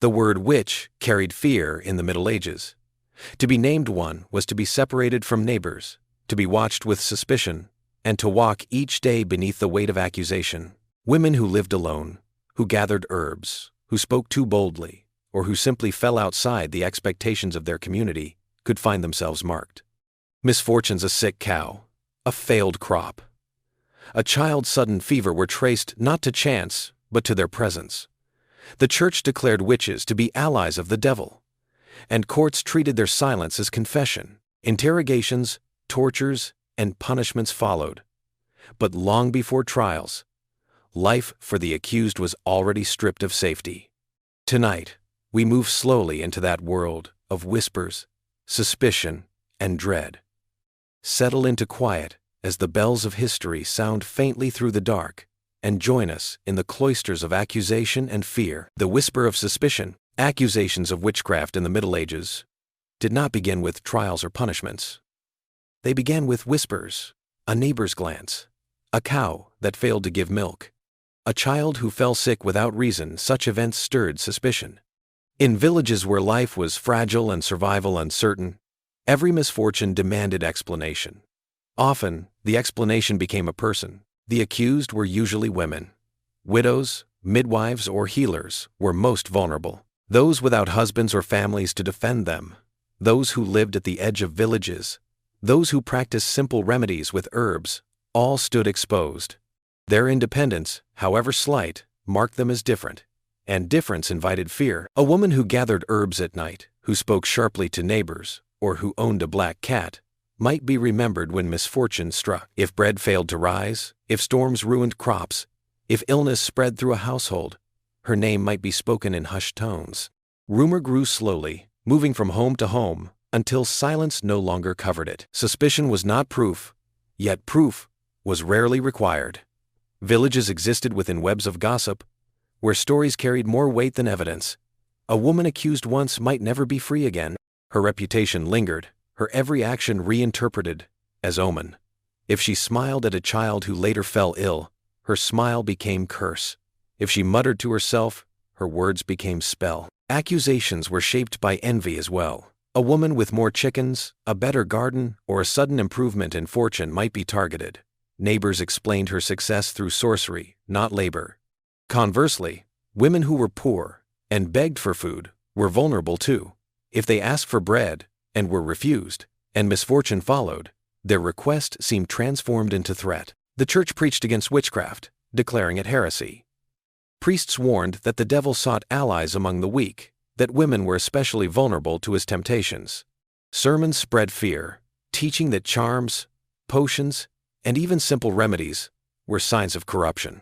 The word witch carried fear in the Middle Ages. To be named one was to be separated from neighbors, to be watched with suspicion, and to walk each day beneath the weight of accusation. Women who lived alone, who gathered herbs, who spoke too boldly, or who simply fell outside the expectations of their community, could find themselves marked. Misfortunes: a sick cow, a failed crop, a child's sudden fever were traced not to chance, but to their presence. The church declared witches to be allies of the devil, and courts treated their silence as confession. Interrogations, tortures, and punishments followed. But long before trials, life for the accused was already stripped of safety. Tonight, we move slowly into that world of whispers, suspicion, and dread. Settle into quiet as the bells of history sound faintly through the dark, and join us in the cloisters of accusation and fear. The whisper of suspicion, accusations of witchcraft in the Middle Ages, did not begin with trials or punishments. They began with whispers, a neighbor's glance, a cow that failed to give milk, a child who fell sick without reason. Such events stirred suspicion. In villages where life was fragile and survival uncertain, every misfortune demanded explanation. Often, the explanation became a person. The accused were usually women. Widows, midwives, or healers were most vulnerable. Those without husbands or families to defend them. Those who lived at the edge of villages. Those who practiced simple remedies with herbs, all stood exposed. Their independence, however slight, marked them as different, and difference invited fear. A woman who gathered herbs at night, who spoke sharply to neighbors, or who owned a black cat, might be remembered when misfortune struck. If bread failed to rise, if storms ruined crops, if illness spread through a household, her name might be spoken in hushed tones. Rumor grew slowly, moving from home to home, until silence no longer covered it. Suspicion was not proof, yet proof was rarely required. Villages existed within webs of gossip, where stories carried more weight than evidence. A woman accused once might never be free again. Her reputation lingered, her every action reinterpreted as omen. If she smiled at a child who later fell ill, her smile became curse. If she muttered to herself, her words became spell. Accusations were shaped by envy as well. A woman with more chickens, a better garden, or a sudden improvement in fortune might be targeted. Neighbors explained her success through sorcery, not labor. Conversely, women who were poor and begged for food were vulnerable too. If they asked for bread and were refused, and misfortune followed, their request seemed transformed into threat. The church preached against witchcraft, declaring it heresy. Priests warned that the devil sought allies among the weak, that women were especially vulnerable to his temptations. Sermons spread fear, teaching that charms, potions, and even simple remedies were signs of corruption.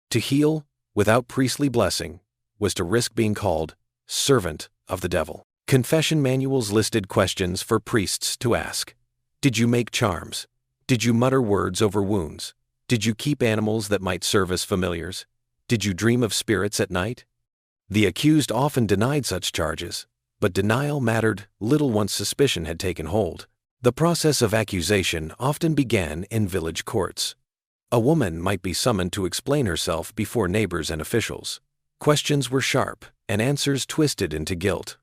To heal without priestly blessing was to risk being called servant of the devil. Confession manuals listed questions for priests to ask. Did you make charms? Did you mutter words over wounds? Did you keep animals that might serve as familiars? Did you dream of spirits at night? The accused often denied such charges, but denial mattered little once suspicion had taken hold. The process of accusation often began in village courts. A woman might be summoned to explain herself before neighbors and officials. Questions were sharp, and answers twisted into guilt.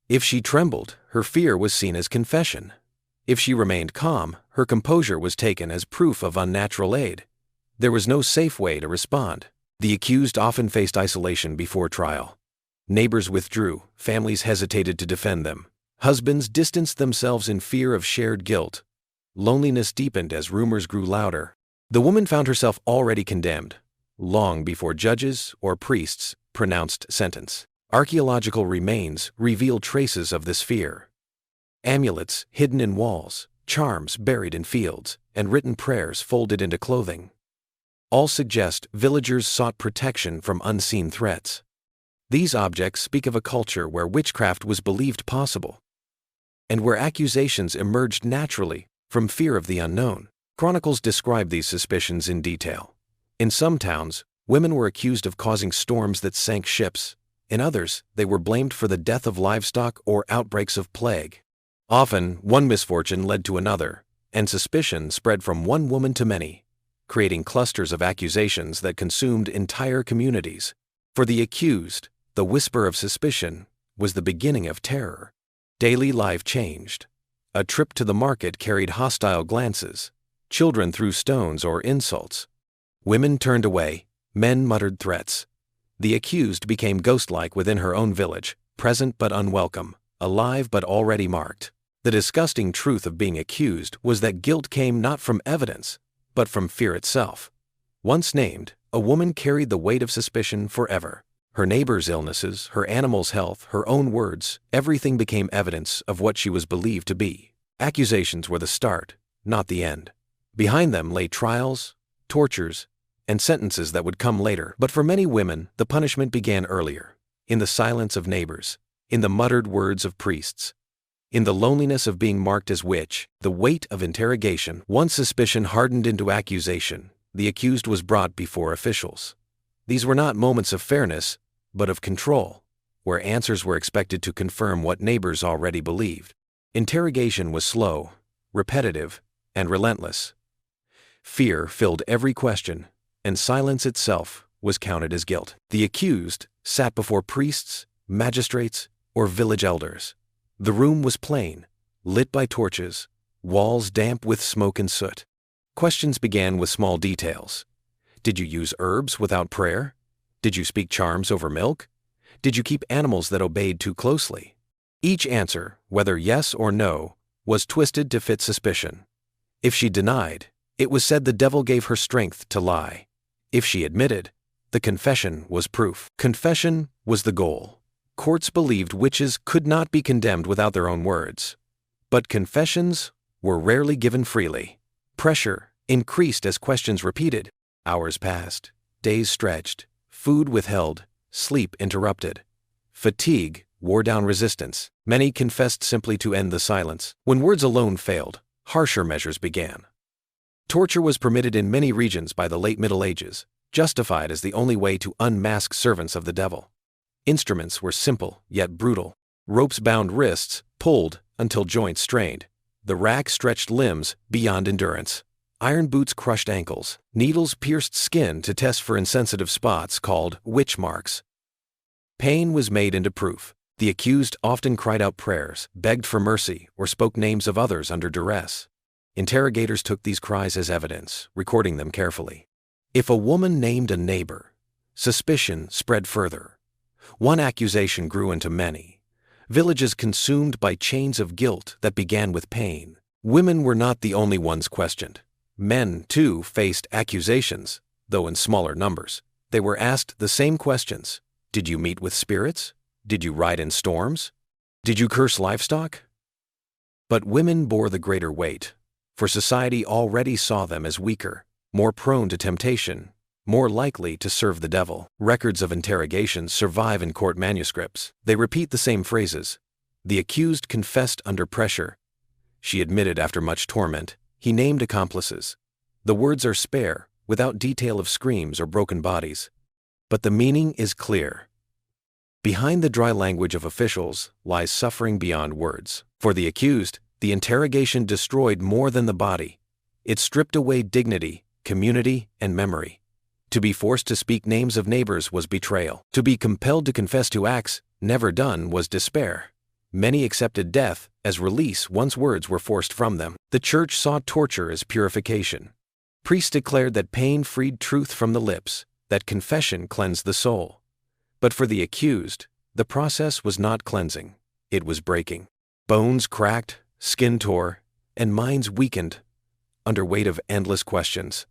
If she trembled, her fear was seen as confession. If she remained calm, her composure was taken as proof of unnatural aid. There was no safe way to respond. The accused often faced isolation before trial. Neighbors withdrew, families hesitated to defend them. Husbands distanced themselves in fear of shared guilt. Loneliness deepened as rumors grew louder. The woman found herself already condemned, long before judges or priests pronounced sentence. Archaeological remains reveal traces of this fear. Amulets hidden in walls, charms buried in fields, and written prayers folded into clothing. All suggest villagers sought protection from unseen threats. These objects speak of a culture where witchcraft was believed possible, and where accusations emerged naturally from fear of the unknown. Chronicles describe these suspicions in detail. In some towns, women were accused of causing storms that sank ships. In others, they were blamed for the death of livestock or outbreaks of plague. Often, one misfortune led to another, and suspicion spread from one woman to many, creating clusters of accusations that consumed entire communities. For the accused, The whisper of suspicion was the beginning of terror. Daily life changed. A trip to the market carried hostile glances. Children threw stones or insults. Women turned away. Men muttered threats. The accused became ghost-like within her own village, present but unwelcome, alive but already marked. The disgusting truth of being accused was that guilt came not from evidence, but from fear itself. Once named, a woman carried the weight of suspicion forever. Her neighbors' illnesses, her animal's health, her own words, everything became evidence of what she was believed to be. Accusations were the start, not the end. Behind them lay trials, tortures, and sentences that would come later. But for many women, the punishment began earlier, in the silence of neighbors, in the muttered words of priests, in the loneliness of being marked as witch, the weight of interrogation. Once suspicion hardened into accusation, the accused was brought before officials. These were not moments of fairness, but of control, where answers were expected to confirm what neighbors already believed. Interrogation was slow, repetitive, and relentless. Fear filled every question, and silence itself was counted as guilt. The accused sat before priests, magistrates, or village elders. The room was plain, lit by torches, walls damp with smoke and soot. Questions began with small details. Did you use herbs without prayer? Did you speak charms over milk? Did you keep animals that obeyed too closely? Each answer, whether yes or no, was twisted to fit suspicion. If she denied, it was said the devil gave her strength to lie. If she admitted, the confession was proof. Confession was the goal. Courts believed witches could not be condemned without their own words. But confessions were rarely given freely. Pressure increased as questions repeated. Hours passed, days stretched, food withheld, sleep interrupted. Fatigue wore down resistance. Many confessed simply to end the silence. When words alone failed, harsher measures began. Torture was permitted in many regions by the late Middle Ages, justified as the only way to unmask servants of the devil. Instruments were simple yet brutal. Ropes bound wrists, pulled until joints strained. The rack stretched limbs beyond endurance. Iron boots crushed ankles. Needles pierced skin to test for insensitive spots called witch marks. Pain was made into proof. The accused often cried out prayers, begged for mercy, or spoke names of others under duress. Interrogators took these cries as evidence, recording them carefully. If a woman named a neighbor, suspicion spread further. One accusation grew into many. Villages consumed by chains of guilt that began with pain. Women were not the only ones questioned. Men, too, faced accusations, though in smaller numbers. They were asked the same questions. Did you meet with spirits? Did you ride in storms? Did you curse livestock? But women bore the greater weight, for society already saw them as weaker, more prone to temptation, more likely to serve the devil. Records of interrogations survive in court manuscripts. They repeat the same phrases. The accused confessed under pressure. She admitted after much torment. He named accomplices. The words are spare, without detail of screams or broken bodies. But the meaning is clear. Behind the dry language of officials lies suffering beyond words. For the accused, the interrogation destroyed more than the body. It stripped away dignity, community, and memory. To be forced to speak names of neighbors was betrayal. To be compelled to confess to acts never done was despair. Many accepted death as release once words were forced from them. The church saw torture as purification. Priests declared that pain freed truth from the lips, that confession cleansed the soul. But for the accused, the process was not cleansing. It was breaking. Bones cracked, skin tore, and minds weakened under weight of endless questions.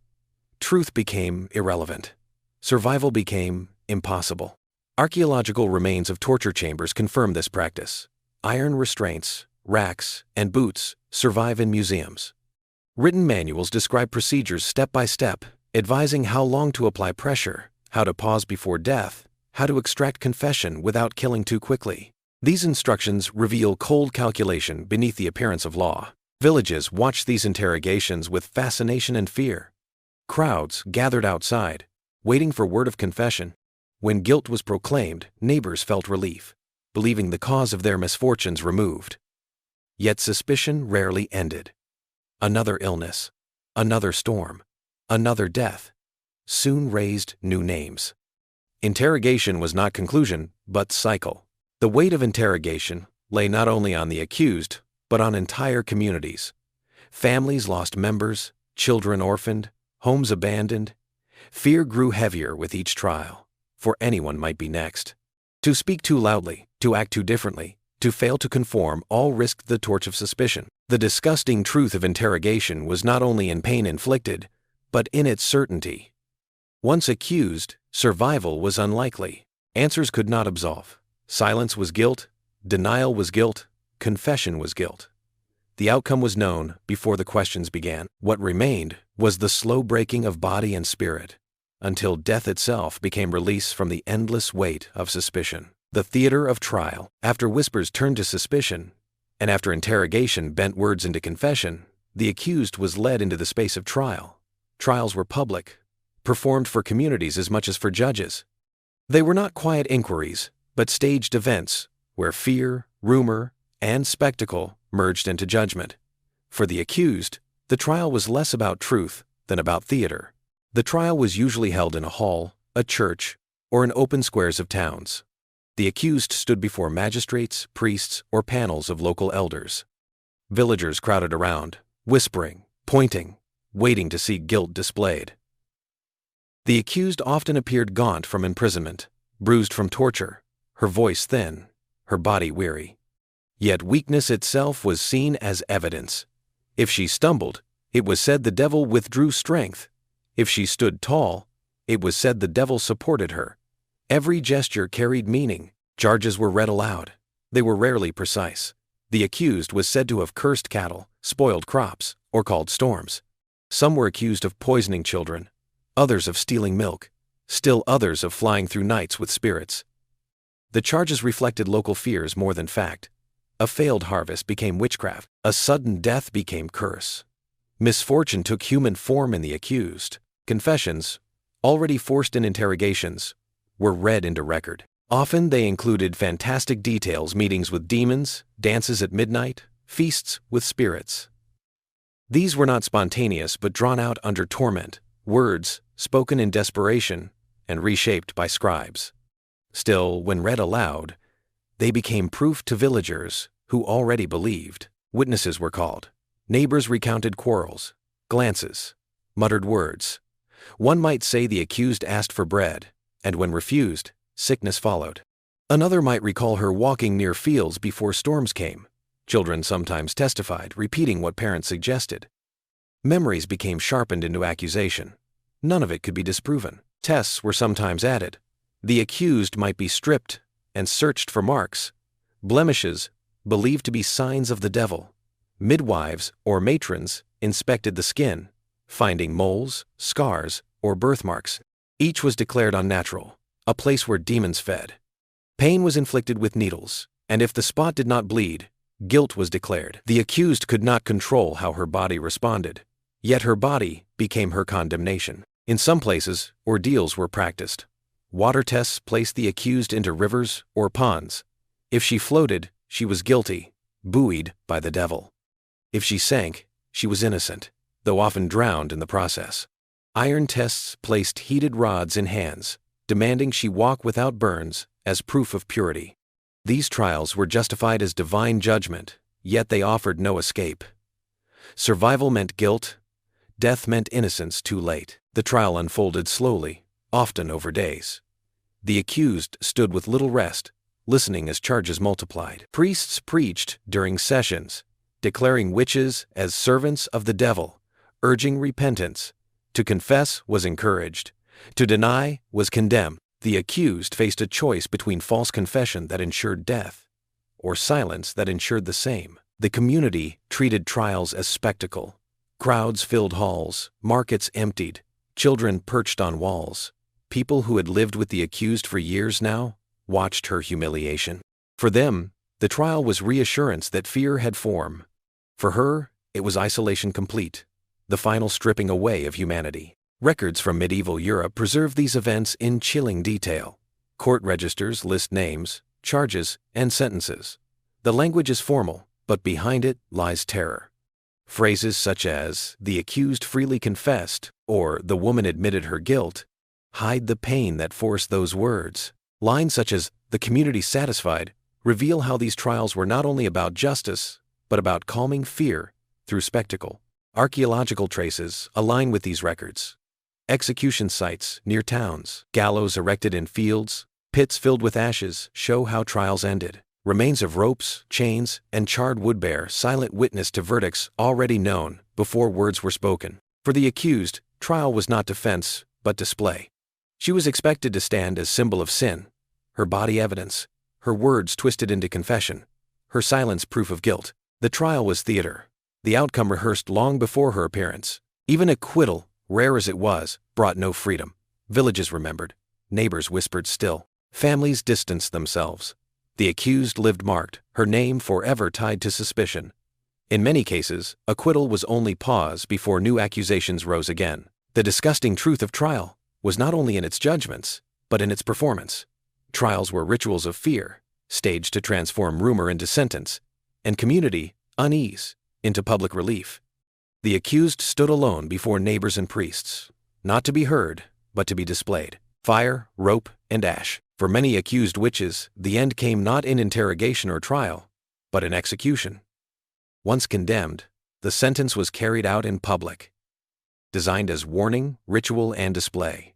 Truth became irrelevant. Survival became impossible. Archaeological remains of torture chambers confirm this practice. Iron restraints, racks, and boots survive in museums. Written manuals describe procedures step by step, advising how long to apply pressure, how to pause before death, how to extract confession without killing too quickly. These instructions reveal cold calculation beneath the appearance of law. Villages watched these interrogations with fascination and fear. Crowds gathered outside, waiting for word of confession. When guilt was proclaimed, neighbors felt relief, believing the cause of their misfortunes removed. Yet suspicion rarely ended. Another illness, another storm, another death soon raised new names. Interrogation was not conclusion, but cycle. The weight of interrogation lay not only on the accused, but on entire communities. Families lost members, children orphaned, homes abandoned. Fear grew heavier with each trial, for anyone might be next. To speak too loudly, to act too differently, to fail to conform, all risked the torch of suspicion. The disgusting truth of interrogation was not only in pain inflicted, but in its certainty. Once accused, survival was unlikely. Answers could not absolve. Silence was guilt, denial was guilt, confession was guilt. The outcome was known before the questions began. What remained was the slow breaking of body and spirit, until death itself became release from the endless weight of suspicion. The theater of trial, after whispers turned to suspicion, and after interrogation bent words into confession, the accused was led into the space of trial. Trials were public, performed for communities as much as for judges. They were not quiet inquiries, but staged events where fear, rumor, and spectacle merged into judgment. For the accused, the trial was less about truth than about theater. The trial was usually held in a hall, a church, or in open squares of towns. The accused stood before magistrates, priests, or panels of local elders. Villagers crowded around, whispering, pointing, waiting to see guilt displayed. The accused often appeared gaunt from imprisonment, bruised from torture, her voice thin, her body weary. Yet weakness itself was seen as evidence. If she stumbled, it was said the devil withdrew strength. If she stood tall, it was said the devil supported her. Every gesture carried meaning. Charges were read aloud. They were rarely precise. The accused was said to have cursed cattle, spoiled crops, or called storms. Some were accused of poisoning children, others of stealing milk, still others of flying through nights with spirits. The charges reflected local fears more than fact. A failed harvest became witchcraft. A sudden death became curse. Misfortune took human form in the accused. Confessions, already forced in interrogations, were read into record. Often they included fantastic details, meetings with demons, dances at midnight, feasts with spirits. These were not spontaneous but drawn out under torment, words spoken in desperation and reshaped by scribes. Still, when read aloud, they became proof to villagers who already believed. Witnesses were called. Neighbors recounted quarrels, glances, muttered words. One might say the accused asked for bread, and when refused, sickness followed. Another might recall her walking near fields before storms came. Children sometimes testified, repeating what parents suggested. Memories became sharpened into accusation. None of it could be disproven. Tests were sometimes added. The accused might be stripped and searched for marks, blemishes believed to be signs of the devil. Midwives or matrons inspected the skin, finding moles, scars, or birthmarks. Each was declared unnatural, a place where demons fed. Pain was inflicted with needles, and if the spot did not bleed, guilt was declared. The accused could not control how her body responded, yet her body became her condemnation. In some places, ordeals were practiced. Water tests placed the accused into rivers or ponds. If she floated, she was guilty, buoyed by the devil. If she sank, she was innocent, though often drowned in the process. Iron tests placed heated rods in hands, demanding she walk without burns as proof of purity. These trials were justified as divine judgment, yet they offered no escape. Survival meant guilt, death meant innocence too late. The trial unfolded slowly, often over days. The accused stood with little rest, listening as charges multiplied. Priests preached during sessions, declaring witches as servants of the devil, urging repentance. To confess was encouraged. To deny was condemned. The accused faced a choice between false confession that ensured death, or silence that ensured the same. The community treated trials as spectacle. Crowds filled halls, markets emptied, children perched on walls. People who had lived with the accused for years now watched her humiliation. For them, the trial was reassurance that fear had form. For her, it was isolation complete, the final stripping away of humanity. Records from medieval Europe preserve these events in chilling detail. Court registers list names, charges, and sentences. The language is formal, but behind it lies terror. Phrases such as, "the accused freely confessed," or "the woman admitted her guilt," hide the pain that forced those words. Lines such as, "the community satisfied," reveal how these trials were not only about justice, but about calming fear through spectacle. Archaeological traces align with these records. Execution sites near towns, gallows erected in fields, pits filled with ashes show how trials ended. Remains of ropes, chains, and charred wood bear silent witness to verdicts already known before words were spoken. For the accused, trial was not defense, but display. She was expected to stand as symbol of sin, her body evidence, her words twisted into confession, her silence proof of guilt. The trial was theater, the outcome rehearsed long before her appearance. Even acquittal, rare as it was, brought no freedom. Villages remembered, neighbors whispered still, families distanced themselves. The accused lived marked, her name forever tied to suspicion. In many cases, acquittal was only pause before new accusations rose again. The disgusting truth of trial was not only in its judgments, but in its performance. Trials were rituals of fear, staged to transform rumor into sentence, and community unease into public relief. The accused stood alone before neighbors and priests, not to be heard, but to be displayed. Fire, rope, and ash. For many accused witches, the end came not in interrogation or trial, but in execution. Once condemned, the sentence was carried out in public, designed as warning, ritual, and display.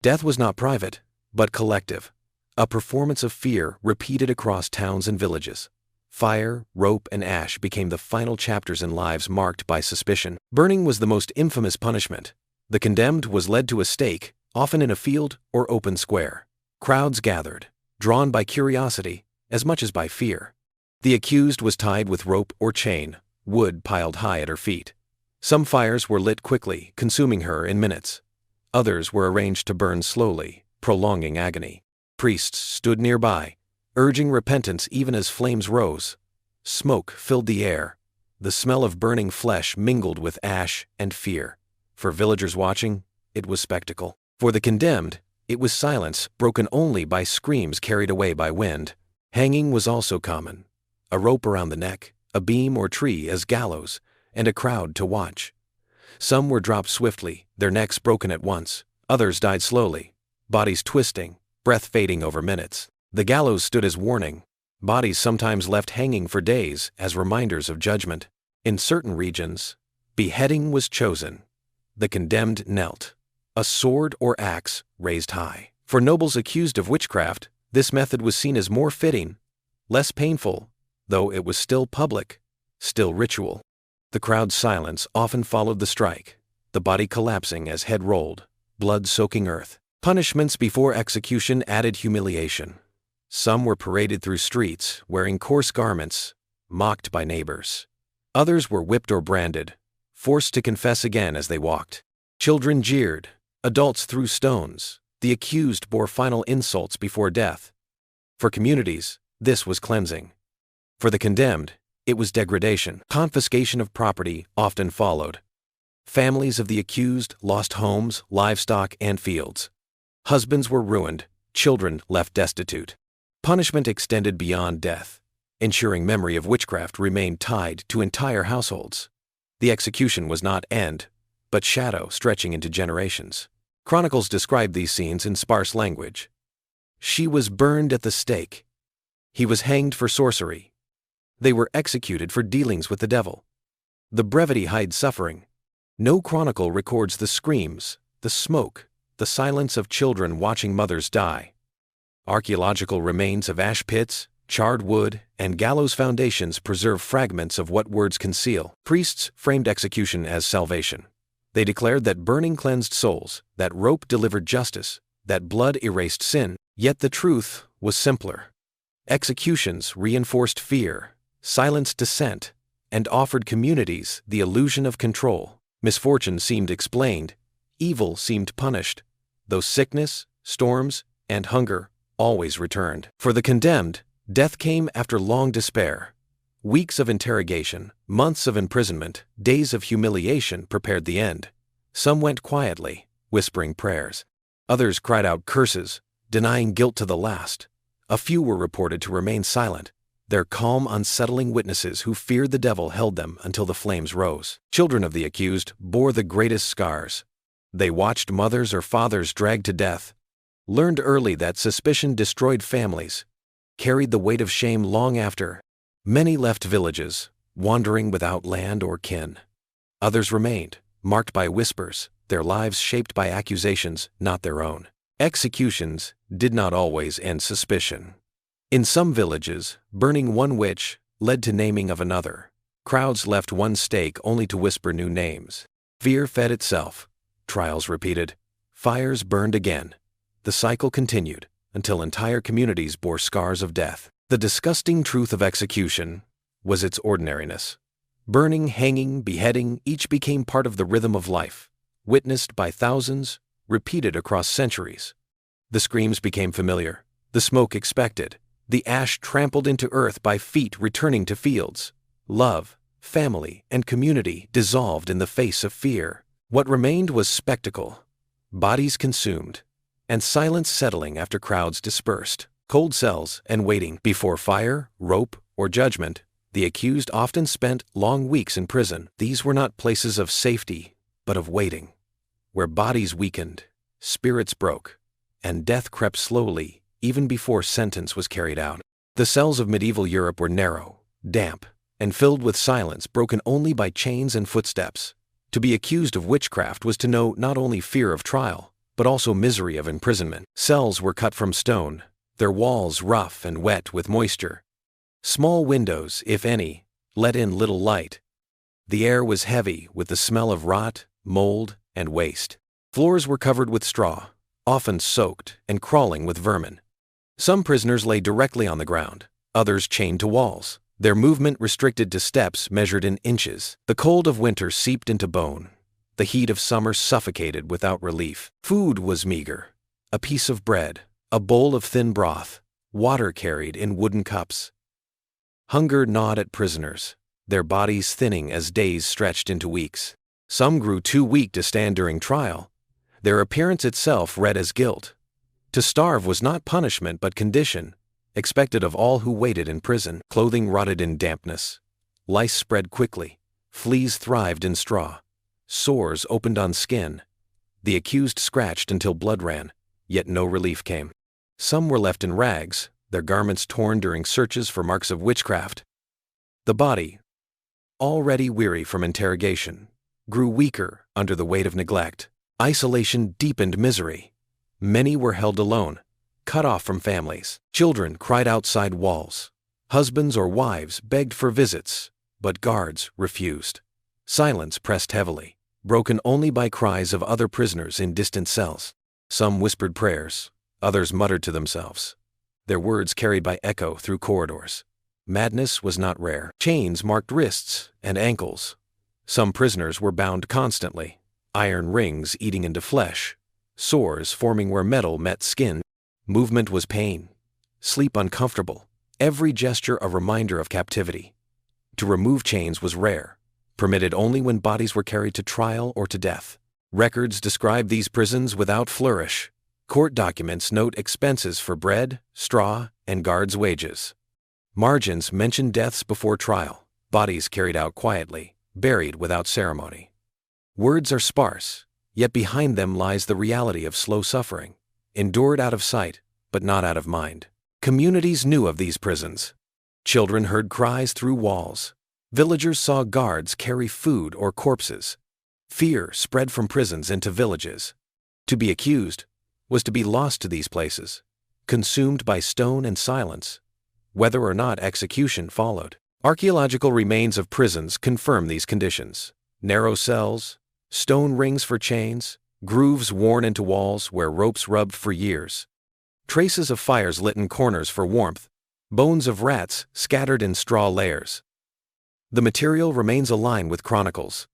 Death was not private, but collective, a performance of fear repeated across towns and villages. Fire, rope, and ash became the final chapters in lives marked by suspicion. Burning was the most infamous punishment. The condemned was led to a stake, often in a field or open square. Crowds gathered, drawn by curiosity as much as by fear. The accused was tied with rope or chain, wood piled high at her feet. Some fires were lit quickly, consuming her in minutes. Others were arranged to burn slowly, prolonging agony. Priests stood nearby, urging repentance even as flames rose. Smoke filled the air. The smell of burning flesh mingled with ash and fear. For villagers watching, it was spectacle. For the condemned, it was silence broken only by screams carried away by wind. Hanging was also common. A rope around the neck, a beam or tree as gallows, and a crowd to watch. Some were dropped swiftly, their necks broken at once. Others died slowly, bodies twisting, breath fading over minutes. The gallows stood as warning, bodies sometimes left hanging for days as reminders of judgment. In certain regions, beheading was chosen. The condemned knelt, a sword or axe raised high. For nobles accused of witchcraft, this method was seen as more fitting, less painful, though it was still public, still ritual. The crowd's silence often followed the strike, the body collapsing as head rolled, blood soaking earth. Punishments before execution added humiliation. Some were paraded through streets, wearing coarse garments, mocked by neighbors. Others were whipped or branded, forced to confess again as they walked. Children jeered, adults threw stones. The accused bore final insults before death. For communities, this was cleansing. For the condemned, it was degradation. Confiscation of property often followed. Families of the accused lost homes, livestock, and fields. Husbands were ruined, children left destitute. Punishment extended beyond death, ensuring memory of witchcraft remained tied to entire households. The execution was not end, but shadow stretching into generations. Chronicles describe these scenes in sparse language. She was burned at the stake. He was hanged for sorcery. They were executed for dealings with the devil. The brevity hides suffering. No chronicle records the screams, the smoke, the silence of children watching mothers die. Archaeological remains of ash pits, charred wood, and gallows foundations preserve fragments of what words conceal. Priests framed execution as salvation. They declared that burning cleansed souls, that rope delivered justice, that blood erased sin. Yet the truth was simpler. Executions reinforced fear, silenced dissent, and offered communities the illusion of control. Misfortune seemed explained, evil seemed punished, though sickness, storms, and hunger always returned. For the condemned, death came after long despair. Weeks of interrogation, months of imprisonment, days of humiliation prepared the end. Some went quietly, whispering prayers. Others cried out curses, denying guilt to the last. A few were reported to remain silent, their calm, unsettling witnesses who feared the devil held them until the flames rose. Children of the accused bore the greatest scars. They watched mothers or fathers dragged to death, learned early that suspicion destroyed families, carried the weight of shame long after. Many left villages, wandering without land or kin. Others remained, marked by whispers, their lives shaped by accusations not their own. Executions did not always end suspicion. In some villages, burning one witch led to naming of another. Crowds left one stake only to whisper new names. Fear fed itself. Trials repeated. Fires burned again. The cycle continued until entire communities bore scars of death. The disgusting truth of execution was its ordinariness. Burning, hanging, beheading, each became part of the rhythm of life, witnessed by thousands, repeated across centuries. The screams became familiar, the smoke expected, the ash trampled into earth by feet returning to fields. Love, family, and community dissolved in the face of fear. What remained was spectacle, bodies consumed, and silence settling after crowds dispersed. Cold cells and waiting before fire, rope, or judgment. The accused often spent long weeks in prison. These were not places of safety, but of waiting, where bodies weakened, spirits broke, and death crept slowly even before sentence was carried out. The cells of medieval Europe were narrow, damp, and filled with silence broken only by chains and footsteps. To be accused of witchcraft was to know not only fear of trial, but also misery of imprisonment. Cells were cut from stone, their walls rough and wet with moisture. Small windows, if any, let in little light. The air was heavy with the smell of rot, mold, and waste. Floors were covered with straw, often soaked and crawling with vermin. Some prisoners lay directly on the ground, others chained to walls, their movement restricted to steps measured in inches. The cold of winter seeped into bone. The heat of summer suffocated without relief. Food was meager. A piece of bread, a bowl of thin broth, water carried in wooden cups. Hunger gnawed at prisoners, their bodies thinning as days stretched into weeks. Some grew too weak to stand during trial. Their appearance itself read as guilt. To starve was not punishment but condition, expected of all who waited in prison. Clothing rotted in dampness. Lice spread quickly. Fleas thrived in straw. Sores opened on skin. The accused scratched until blood ran, yet no relief came. Some were left in rags, their garments torn during searches for marks of witchcraft. The body, already weary from interrogation, grew weaker under the weight of neglect. Isolation deepened misery. Many were held alone, cut off from families. Children cried outside walls. Husbands or wives begged for visits, but guards refused. Silence pressed heavily, broken only by cries of other prisoners in distant cells. Some whispered prayers, others muttered to themselves, their words carried by echo through corridors. Madness was not rare. Chains marked wrists and ankles. Some prisoners were bound constantly, iron rings eating into flesh, sores forming where metal met skin. Movement was pain, sleep uncomfortable, every gesture a reminder of captivity. To remove chains was rare, permitted only when bodies were carried to trial or to death. Records describe these prisons without flourish. Court documents note expenses for bread, straw, and guards' wages. Margins mention deaths before trial, bodies carried out quietly, buried without ceremony. Words are sparse, yet behind them lies the reality of slow suffering, endured out of sight, but not out of mind. Communities knew of these prisons. Children heard cries through walls. Villagers saw guards carry food or corpses. Fear spread from prisons into villages. To be accused was to be lost to these places, consumed by stone and silence, whether or not execution followed. Archaeological remains of prisons confirm these conditions. Narrow cells, stone rings for chains, grooves worn into walls where ropes rubbed for years. Traces of fires lit in corners for warmth, bones of rats scattered in straw layers. The material remains aligned with chronicles.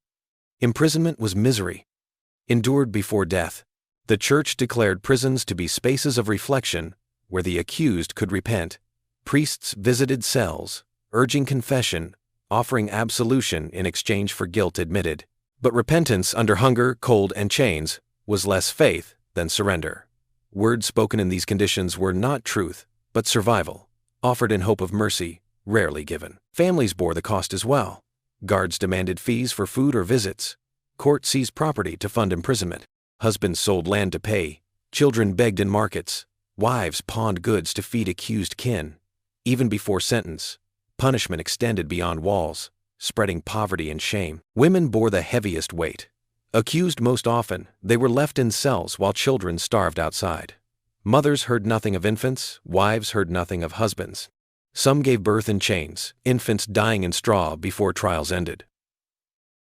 Imprisonment was misery, endured before death. The Church declared prisons to be spaces of reflection where the accused could repent. Priests visited cells, urging confession, offering absolution in exchange for guilt admitted. But repentance under hunger, cold, and chains was less faith than surrender. Words spoken in these conditions were not truth, but survival, offered in hope of mercy, rarely given. Families bore the cost as well. Guards demanded fees for food or visits. Court seized property to fund imprisonment. Husbands sold land to pay, children begged in markets, wives pawned goods to feed accused kin. Even before sentence, punishment extended beyond walls, spreading poverty and shame. Women bore the heaviest weight. Accused most often, they were left in cells while children starved outside. Mothers heard nothing of infants, wives heard nothing of husbands. Some gave birth in chains, infants dying in straw before trials ended.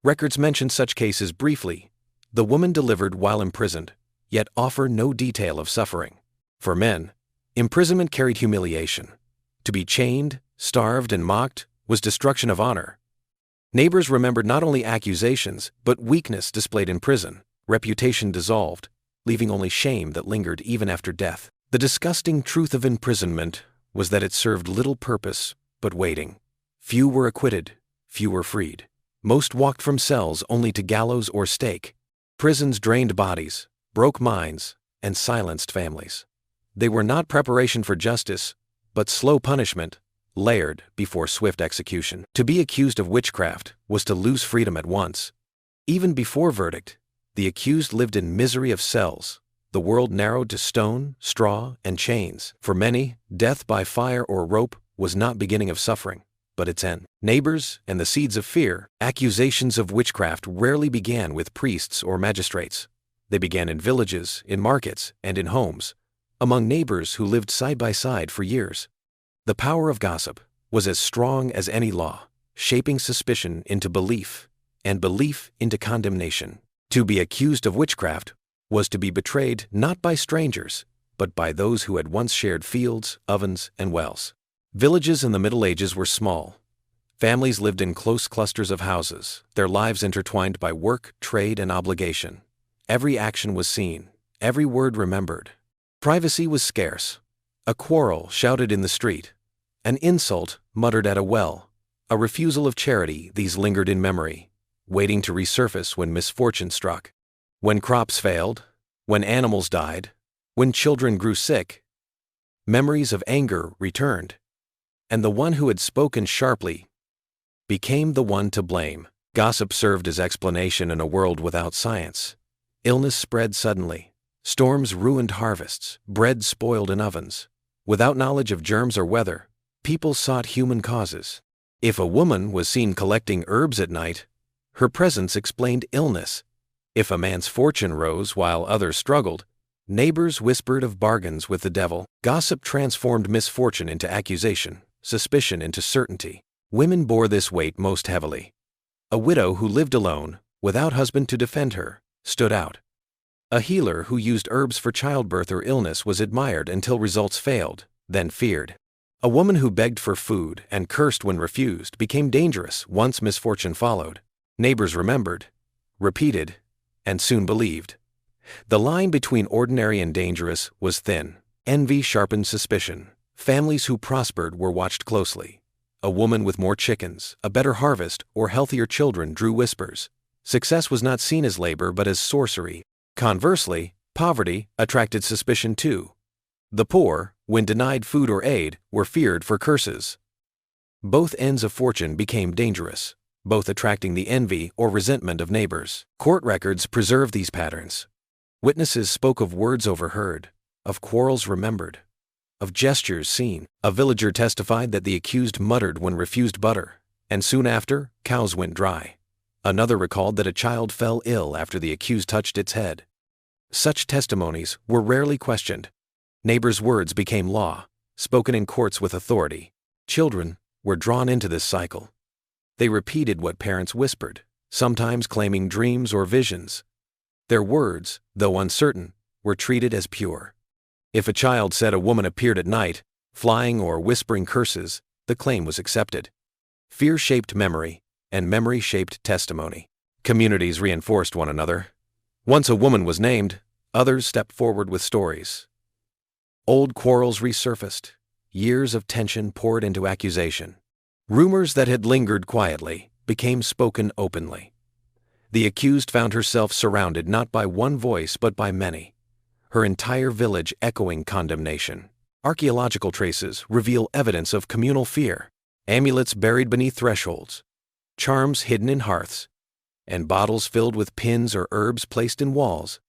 Records mention such cases briefly. The woman delivered while imprisoned, yet offer no detail of suffering. For men, imprisonment carried humiliation. To be chained, starved, and mocked was destruction of honor. Neighbors remembered not only accusations, but weakness displayed in prison, reputation dissolved, leaving only shame that lingered even after death. The disgusting truth of imprisonment was that it served little purpose but waiting. Few were acquitted, few were freed. Most walked from cells only to gallows or stake. Prisons drained bodies, broke minds, and silenced families. They were not preparation for justice, but slow punishment, layered before swift execution. To be accused of witchcraft was to lose freedom at once. Even before verdict, the accused lived in misery of cells, the world narrowed to stone, straw, and chains. For many, death by fire or rope was not beginning of suffering, but its end. Neighbors and the seeds of fear, accusations of witchcraft rarely began with priests or magistrates. They began in villages, in markets, and in homes, among neighbors who lived side by side for years. The power of gossip was as strong as any law, shaping suspicion into belief, and belief into condemnation. To be accused of witchcraft was to be betrayed not by strangers, but by those who had once shared fields, ovens, and wells. Villages in the Middle Ages were small. Families lived in close clusters of houses, their lives intertwined by work, trade, and obligation. Every action was seen, every word remembered. Privacy was scarce. A quarrel shouted in the street, an insult muttered at a well, a refusal of charity, these lingered in memory, waiting to resurface when misfortune struck. When crops failed, when animals died, when children grew sick, memories of anger returned, and the one who had spoken sharply became the one to blame. Gossip served as explanation in a world without science. Illness spread suddenly. Storms ruined harvests, bread spoiled in ovens. Without knowledge of germs or weather, people sought human causes. If a woman was seen collecting herbs at night, her presence explained illness. If a man's fortune rose while others struggled, neighbors whispered of bargains with the devil. Gossip transformed misfortune into accusation, suspicion into certainty. Women bore this weight most heavily. A widow who lived alone, without husband to defend her, stood out. A healer who used herbs for childbirth or illness was admired until results failed, then feared. A woman who begged for food and cursed when refused became dangerous once misfortune followed. Neighbors remembered, repeated, and soon believed. The line between ordinary and dangerous was thin. Envy sharpened suspicion. Families who prospered were watched closely. A woman with more chickens, a better harvest, or healthier children drew whispers. Success was not seen as labor but as sorcery. Conversely, poverty attracted suspicion too. The poor, when denied food or aid, were feared for curses. Both ends of fortune became dangerous, both attracting the envy or resentment of neighbors. Court records preserve these patterns. Witnesses spoke of words overheard, of quarrels remembered, of gestures seen. A villager testified that the accused muttered when refused butter, and soon after, cows went dry. Another recalled that a child fell ill after the accused touched its head. Such testimonies were rarely questioned. Neighbors' words became law, spoken in courts with authority. Children were drawn into this cycle. They repeated what parents whispered, sometimes claiming dreams or visions. Their words, though uncertain, were treated as pure. If a child said a woman appeared at night, flying or whispering curses, the claim was accepted. Fear shaped memory, and memory shaped testimony. Communities reinforced one another. Once a woman was named, others stepped forward with stories. Old quarrels resurfaced. Years of tension poured into accusation. Rumors that had lingered quietly became spoken openly. The accused found herself surrounded not by one voice but by many, her entire village echoing condemnation. Archaeological traces reveal evidence of communal fear, amulets buried beneath thresholds, charms hidden in hearths, and bottles filled with pins or herbs placed in walls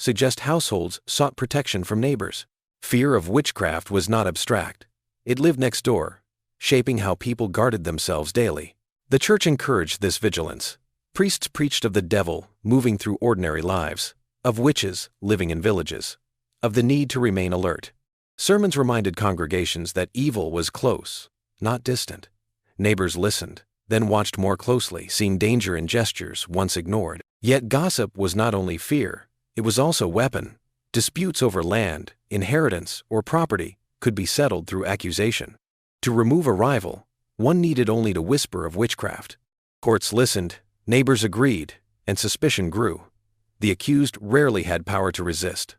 suggest households sought protection from neighbors. Fear of witchcraft was not abstract. It lived next door, shaping how people guarded themselves daily. The church encouraged this vigilance. Priests preached of the devil moving through ordinary lives, of witches living in villages, of the need to remain alert. Sermons reminded congregations that evil was close, not distant. Neighbors listened, then watched more closely, seeing danger in gestures once ignored. Yet gossip was not only fear, it was also weapon. Disputes over land, inheritance, or property could be settled through accusation. To remove a rival, one needed only to whisper of witchcraft. Courts listened, neighbors agreed, and suspicion grew. The accused rarely had power to resist.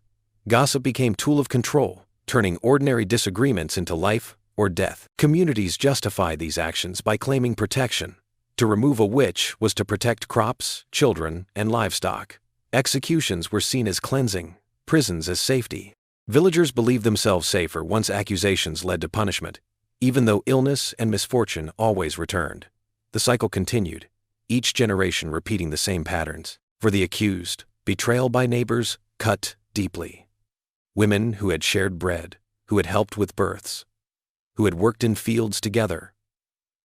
Gossip became a tool of control, turning ordinary disagreements into life or death. Communities justified these actions by claiming protection. To remove a witch was to protect crops, children, and livestock. Executions were seen as cleansing, prisons as safety. Villagers believed themselves safer once accusations led to punishment, even though illness and misfortune always returned. The cycle continued, each generation repeating the same patterns. For the accused, betrayal by neighbors cut deeply. Women who had shared bread, who had helped with births, who had worked in fields together,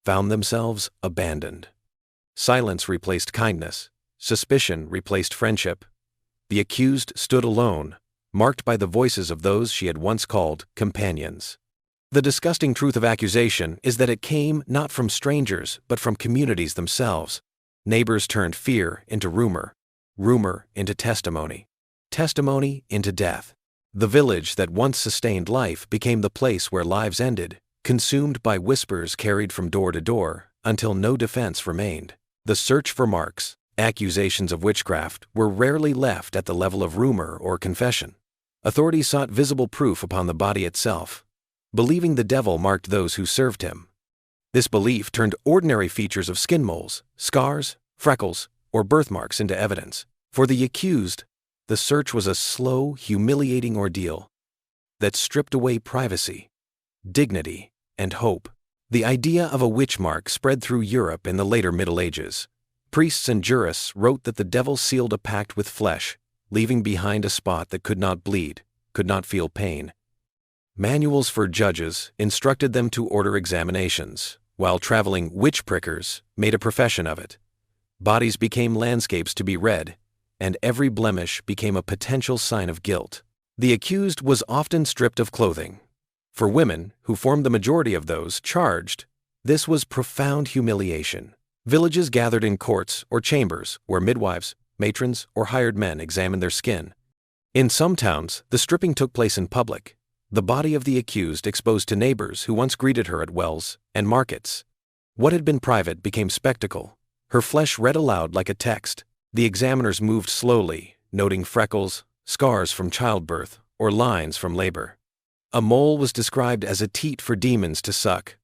found themselves abandoned. Silence replaced kindness. Suspicion replaced friendship. The accused stood alone, marked by the voices of those she had once called companions. The disgusting truth of accusation is that it came not from strangers, but from communities themselves. Neighbors turned fear into rumor, rumor into testimony, testimony into death. The village that once sustained life became the place where lives ended, consumed by whispers carried from door to door until no defense remained. The search for marks, accusations of witchcraft, were rarely left at the level of rumor or confession. Authorities sought visible proof upon the body itself, believing the devil marked those who served him. This belief turned ordinary features of skin moles, scars, freckles, or birthmarks into evidence. For the accused, the search was a slow, humiliating ordeal that stripped away privacy, dignity, and hope. The idea of a witch mark spread through Europe in the later Middle Ages. Priests and jurists wrote that the devil sealed a pact with flesh, leaving behind a spot that could not bleed, could not feel pain. Manuals for judges instructed them to order examinations, while traveling witch prickers made a profession of it. Bodies became landscapes to be read, and every blemish became a potential sign of guilt. The accused was often stripped of clothing. For women, who formed the majority of those charged, this was profound humiliation. Villages gathered in courts or chambers where midwives, matrons, or hired men examined their skin. In some towns, the stripping took place in public, the body of the accused exposed to neighbors who once greeted her at wells and markets. What had been private became spectacle, her flesh read aloud like a text. The examiners moved slowly, noting freckles, scars from childbirth, or lines from labor. A mole was described as a teat for demons to suck.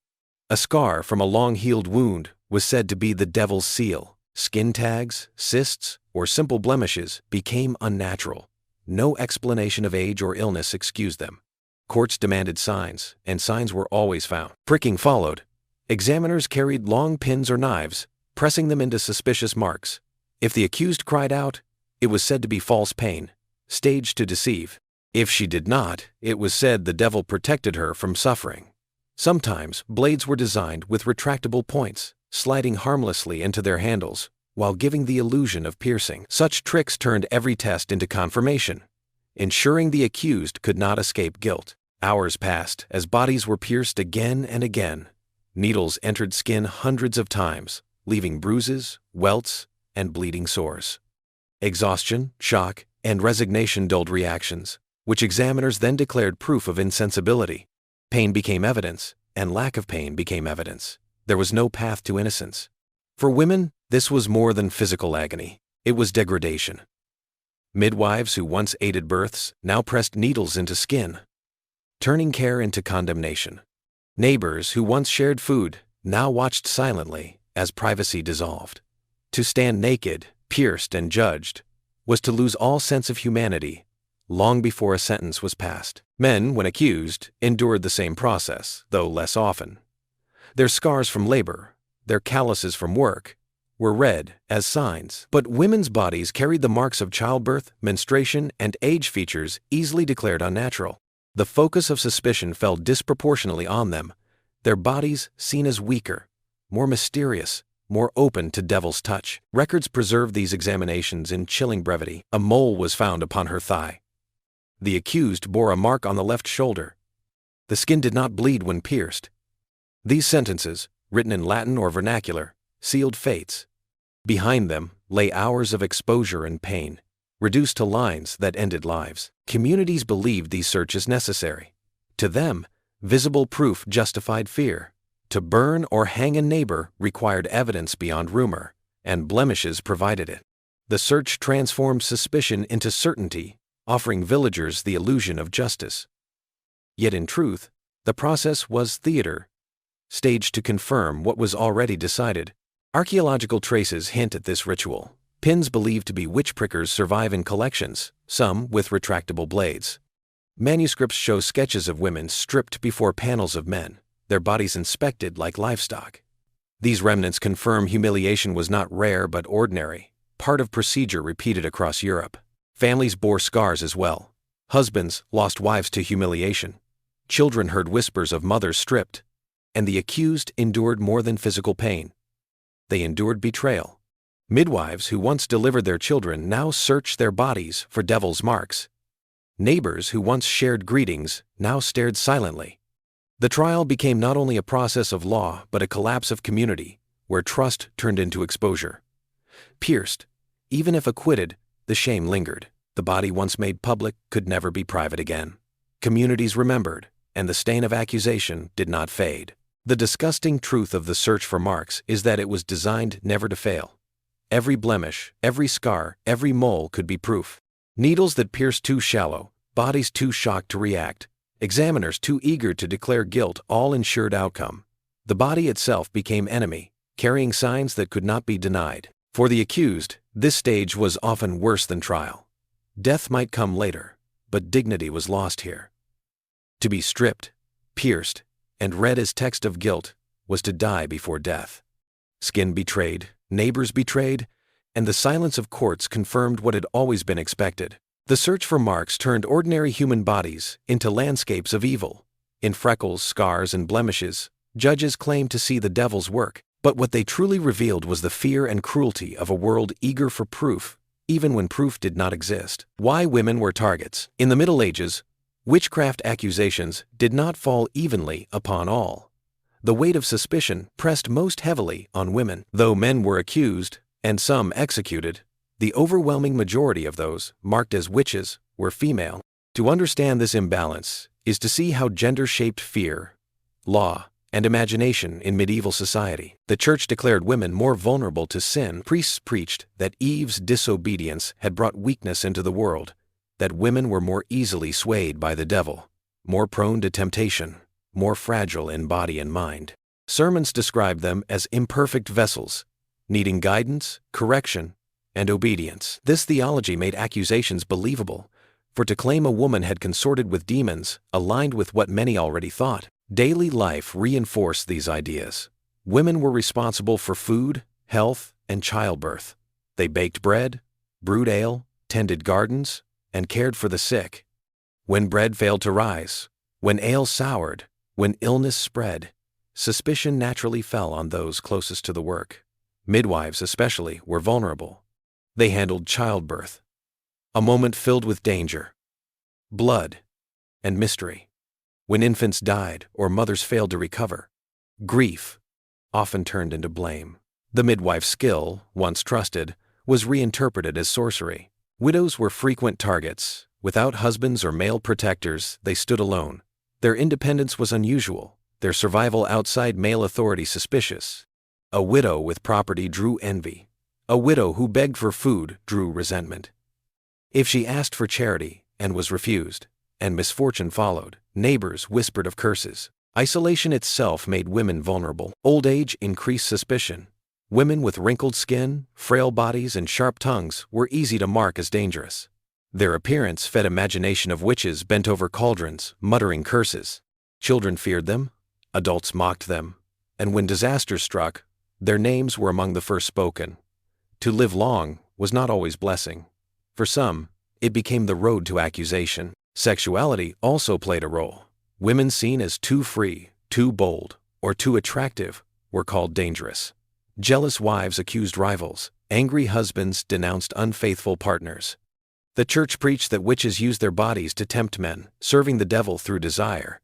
A scar from a long-healed wound was said to be the devil's seal. Skin tags, cysts, or simple blemishes became unnatural. No explanation of age or illness excused them. Courts demanded signs, and signs were always found. Pricking followed. Examiners carried long pins or knives, pressing them into suspicious marks. If the accused cried out, it was said to be false pain, staged to deceive. If she did not, it was said the devil protected her from suffering. Sometimes, blades were designed with retractable points, sliding harmlessly into their handles, while giving the illusion of piercing. Such tricks turned every test into confirmation, ensuring the accused could not escape guilt. Hours passed as bodies were pierced again and again. Needles entered skin hundreds of times, leaving bruises, welts, and bleeding sores. Exhaustion, shock, and resignation dulled reactions, which examiners then declared proof of insensibility. Pain became evidence, and lack of pain became evidence. There was no path to innocence. For women, this was more than physical agony. It was degradation. Midwives who once aided births now pressed needles into skin, turning care into condemnation. Neighbors who once shared food now watched silently as privacy dissolved. To stand naked, pierced, and judged was to lose all sense of humanity long before a sentence was passed. Men, when accused, endured the same process, though less often. Their scars from labor, their calluses from work, were read as signs, but women's bodies carried the marks of childbirth, menstruation, and age, features easily declared unnatural. The focus of suspicion fell disproportionately on them, their bodies seen as weaker, more mysterious, more open to devil's touch. Records preserve these examinations in chilling brevity. A mole was found upon her thigh. The accused bore a mark on the left shoulder. The skin did not bleed when pierced. These sentences, written in Latin or vernacular, sealed fates. Behind them lay hours of exposure and pain, reduced to lines that ended lives. Communities believed these searches necessary. To them, visible proof justified fear. To burn or hang a neighbor required evidence beyond rumor, and blemishes provided it. The search transformed suspicion into certainty, offering villagers the illusion of justice. Yet in truth, the process was theater, staged to confirm what was already decided. Archaeological traces hint at this ritual. Pins believed to be witch prickers survive in collections, some with retractable blades. Manuscripts show sketches of women stripped before panels of men, their bodies inspected like livestock. These remnants confirm humiliation was not rare but ordinary, part of procedure repeated across Europe. Families bore scars as well. Husbands lost wives to humiliation. Children heard whispers of mothers stripped, and the accused endured more than physical pain. They endured betrayal. Midwives who once delivered their children now searched their bodies for devil's marks. Neighbors who once shared greetings now stared silently. The trial became not only a process of law but a collapse of community, where trust turned into exposure. Pierced, even if acquitted, the shame lingered. The body once made public could never be private again. Communities remembered, and the stain of accusation did not fade. The disgusting truth of the search for marks is that it was designed never to fail. Every blemish, every scar, every mole could be proof. Needles that pierced too shallow, bodies too shocked to react, examiners too eager to declare guilt, all ensured outcome. The body itself became enemy, carrying signs that could not be denied. For the accused, this stage was often worse than trial. Death might come later, but dignity was lost here. To be stripped, pierced, and read as text of guilt was to die before death. Skin betrayed, neighbors betrayed, and the silence of courts confirmed what had always been expected. The search for marks turned ordinary human bodies into landscapes of evil. In freckles, scars, and blemishes, judges claimed to see the devil's work, but what they truly revealed was the fear and cruelty of a world eager for proof, even when proof did not exist. Why women were targets? In the Middle Ages, witchcraft accusations did not fall evenly upon all. The weight of suspicion pressed most heavily on women. Though men were accused, and some executed, the overwhelming majority of those marked as witches were female. To understand this imbalance is to see how gender shaped fear, law, and imagination in medieval society. The church declared women more vulnerable to sin. Priests preached that Eve's disobedience had brought weakness into the world, that women were more easily swayed by the devil, more prone to temptation, more fragile in body and mind. Sermons described them as imperfect vessels, needing guidance, correction, and obedience. This theology made accusations believable, for to claim a woman had consorted with demons aligned with what many already thought. Daily life reinforced these ideas. Women were responsible for food, health, and childbirth. They baked bread, brewed ale, tended gardens, and cared for the sick. When bread failed to rise, when ale soured, when illness spread, suspicion naturally fell on those closest to the work. Midwives especially were vulnerable. They handled childbirth, a moment filled with danger, blood, and mystery. When infants died or mothers failed to recover, grief often turned into blame. The midwife's skill, once trusted, was reinterpreted as sorcery. Widows were frequent targets. Without husbands or male protectors, they stood alone. Their independence was unusual, their survival outside male authority suspicious. A widow with property drew envy. A widow who begged for food drew resentment. If she asked for charity and was refused, and misfortune followed, neighbors whispered of curses. Isolation itself made women vulnerable. Old age increased suspicion. Women with wrinkled skin, frail bodies, and sharp tongues were easy to mark as dangerous. Their appearance fed imagination of witches bent over cauldrons, muttering curses. Children feared them, adults mocked them, and when disaster struck, Their names were among the first spoken. To live long was not always blessing. For some, it became the road to accusation. Sexuality also played a role. Women seen as too free, too bold, or too attractive were called dangerous. Jealous wives accused rivals. Angry husbands denounced unfaithful partners. The church preached that witches used their bodies to tempt men, serving the devil through desire.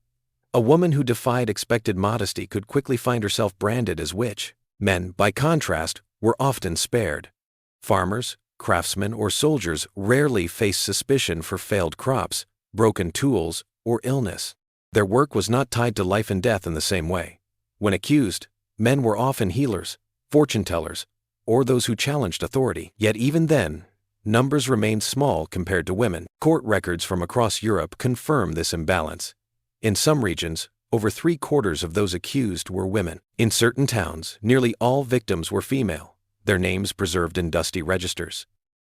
A woman who defied expected modesty could quickly find herself branded as witch. Men, by contrast, were often spared. Farmers, craftsmen, or soldiers rarely faced suspicion for failed crops, broken tools, or illness. Their work was not tied to life and death in the same way. When accused, men were often healers, fortune-tellers, or those who challenged authority. Yet even then, numbers remained small compared to women. Court records from across Europe confirm this imbalance. In some regions, over 3/4 of those accused were women. In certain towns, nearly all victims were female, their names preserved in dusty registers.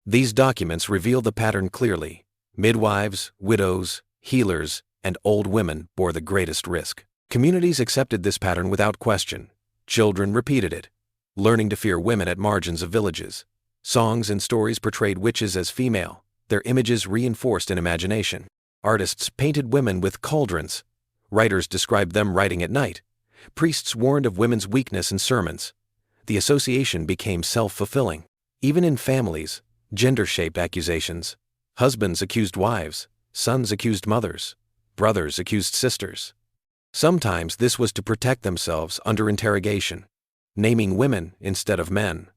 These documents reveal the pattern clearly. Midwives, widows, healers, and old women bore the greatest risk. Communities accepted this pattern without question. Children repeated it, learning to fear women at margins of villages. Songs and stories portrayed witches as female, their images reinforced in imagination. Artists painted women with cauldrons. Writers described them writing at night. Priests warned of women's weakness in sermons. The association became self-fulfilling. Even in families, gender-shaped accusations. Husbands accused wives, sons accused mothers, brothers accused sisters. Sometimes this was to protect themselves under interrogation, naming women instead of men.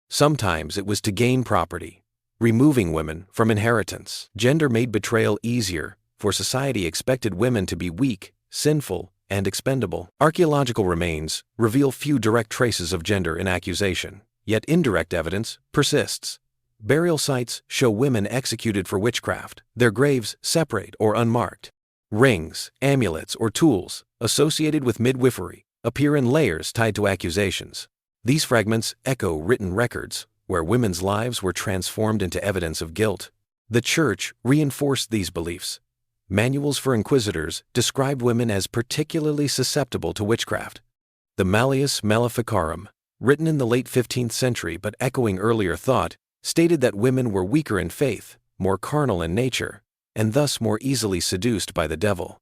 Sometimes it was to gain property, removing women from inheritance. Gender made betrayal easier, for society expected women to be weak, sinful, and expendable. Archaeological remains reveal few direct traces of gender in accusation, yet indirect evidence persists. Burial sites show women executed for witchcraft, their graves separate or unmarked. Rings, amulets, or tools associated with midwifery appear in layers tied to accusations. These fragments echo written records where women's lives were transformed into evidence of guilt. The Church reinforced these beliefs. Manuals for inquisitors described women as particularly susceptible to witchcraft. The Malleus Maleficarum, written in the late 15th century but echoing earlier thought, stated that women were weaker in faith, more carnal in nature, and thus more easily seduced by the devil.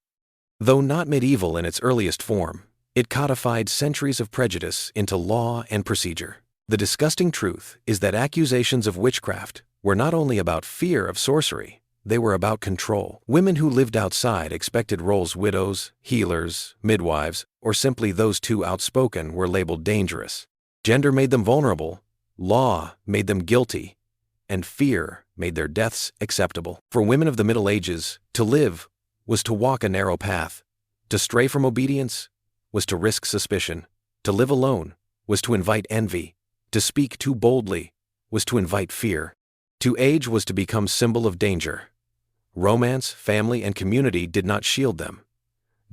Though not medieval in its earliest form, it codified centuries of prejudice into law and procedure. The disgusting truth is that accusations of witchcraft were not only about fear of sorcery, they were about control. Women who lived outside expected roles widows, healers, midwives, or simply those too outspoken were labeled dangerous. Gender made them vulnerable, law made them guilty, and fear made their deaths acceptable. For women of the Middle Ages, to live was to walk a narrow path. To stray from obedience was to risk suspicion. To live alone was to invite envy. To speak too boldly was to invite fear. To age was to become symbol of danger. Romance, family, and community did not shield them.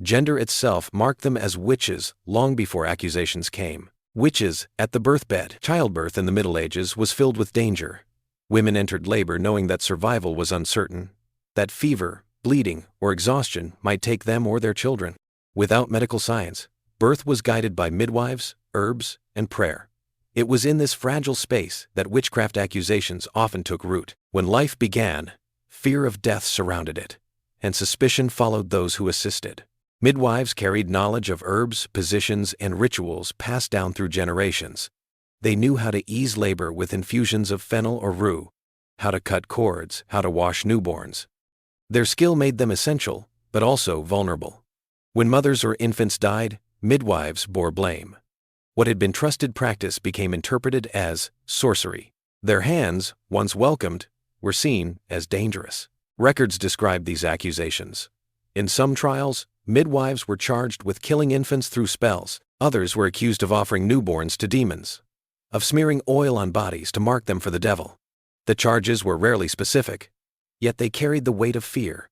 Gender itself marked them as witches long before accusations came. Witches at the birthbed. Childbirth in the Middle Ages was filled with danger. Women entered labor knowing that survival was uncertain, that fever, bleeding, or exhaustion might take them or their children. Without medical science, birth was guided by midwives, herbs, and prayer. It was in this fragile space that witchcraft accusations often took root. When life began, fear of death surrounded it, and suspicion followed those who assisted. Midwives carried knowledge of herbs, positions, and rituals passed down through generations. They knew how to ease labor with infusions of fennel or rue, how to cut cords, how to wash newborns. Their skill made them essential, but also vulnerable. When mothers or infants died, midwives bore blame. What had been trusted practice became interpreted as sorcery. Their hands, once welcomed, were seen as dangerous. Records describe these accusations. In some trials, midwives were charged with killing infants through spells. Others were accused of offering newborns to demons, of smearing oil on bodies to mark them for the devil. The charges were rarely specific, yet they carried the weight of fear.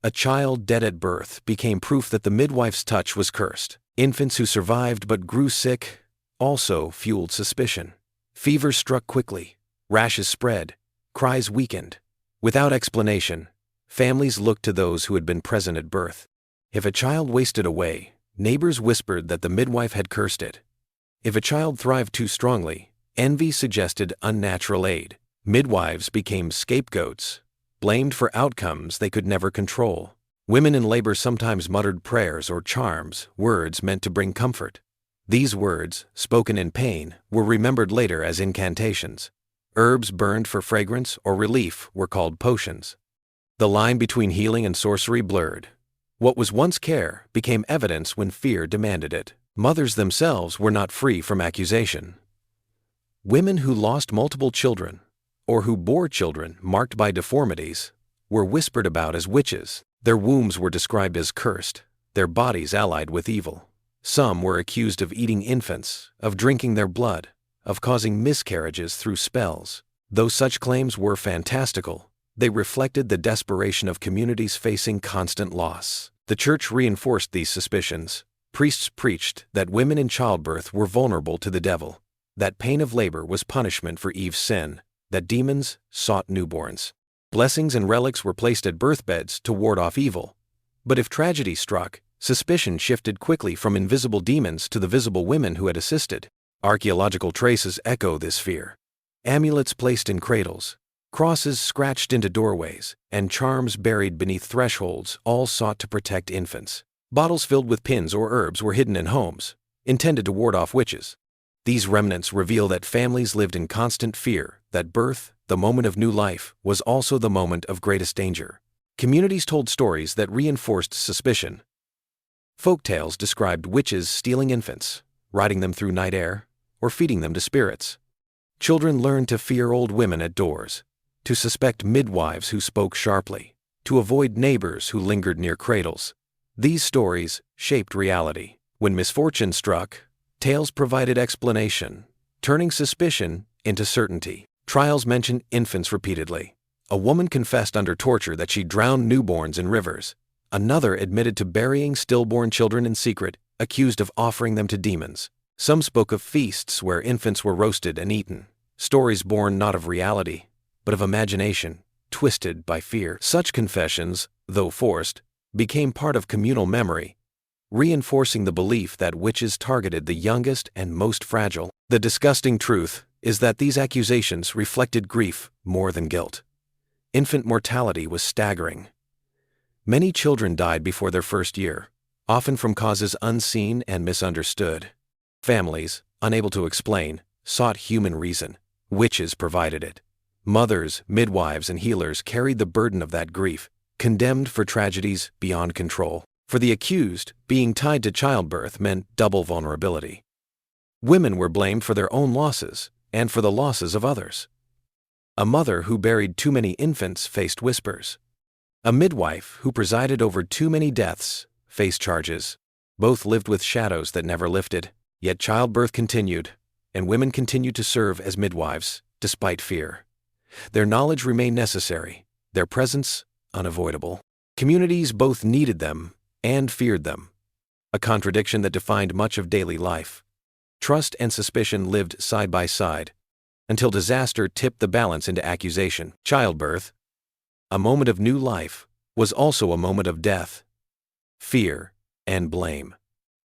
A child dead at birth became proof that the midwife's touch was cursed. Infants who survived but grew sick also fueled suspicion. Fever struck quickly, rashes spread, cries weakened. Without explanation, families looked to those who had been present at birth. If a child wasted away, neighbors whispered that the midwife had cursed it. If a child thrived too strongly, envy suggested unnatural aid. Midwives became scapegoats, blamed for outcomes they could never control. Women in labor sometimes muttered prayers or charms, words meant to bring comfort. These words, spoken in pain, were remembered later as incantations. Herbs burned for fragrance or relief were called potions. The line between healing and sorcery blurred. What was once care became evidence when fear demanded it. Mothers themselves were not free from accusation. Women who lost multiple children, or who bore children marked by deformities, were whispered about as witches. Their wombs were described as cursed, their bodies allied with evil. Some were accused of eating infants, of drinking their blood, of causing miscarriages through spells. Though such claims were fantastical, they reflected the desperation of communities facing constant loss. The church reinforced these suspicions. Priests preached that women in childbirth were vulnerable to the devil, that pain of labor was punishment for Eve's sin, that demons sought newborns. Blessings and relics were placed at birthbeds to ward off evil. But if tragedy struck, suspicion shifted quickly from invisible demons to the visible women who had assisted. Archaeological traces echo this fear. Amulets placed in cradles, crosses scratched into doorways, and charms buried beneath thresholds all sought to protect infants. Bottles filled with pins or herbs were hidden in homes, intended to ward off witches. These remnants reveal that families lived in constant fear, that birth, the moment of new life, was also the moment of greatest danger. Communities told stories that reinforced suspicion. Folk tales described witches stealing infants, riding them through night air, or feeding them to spirits. Children learned to fear old women at doors, to suspect midwives who spoke sharply, to avoid neighbors who lingered near cradles. These stories shaped reality. When misfortune struck, tales provided explanation, turning suspicion into certainty. Trials mentioned infants repeatedly. A woman confessed under torture that she drowned newborns in rivers. Another admitted to burying stillborn children in secret, accused of offering them to demons. Some spoke of feasts where infants were roasted and eaten, stories born not of reality, but of imagination, twisted by fear. Such confessions, though forced, became part of communal memory, reinforcing the belief that witches targeted the youngest and most fragile. The disgusting truth is that these accusations reflected grief more than guilt. Infant mortality was staggering. Many children died before their first year, often from causes unseen and misunderstood. Families, unable to explain, sought human reason. Witches provided it. Mothers, midwives, and healers carried the burden of that grief, condemned for tragedies beyond control. For the accused, being tied to childbirth meant double vulnerability. Women were blamed for their own losses and for the losses of others. A mother who buried too many infants faced whispers. A midwife who presided over too many deaths faced charges. Both lived with shadows that never lifted. Yet childbirth continued, and women continued to serve as midwives, despite fear. Their knowledge remained necessary, their presence unavoidable. Communities both needed them and feared them, a contradiction that defined much of daily life. Trust and suspicion lived side by side, until disaster tipped the balance into accusation. Childbirth, a moment of new life, was also a moment of death, fear, and blame.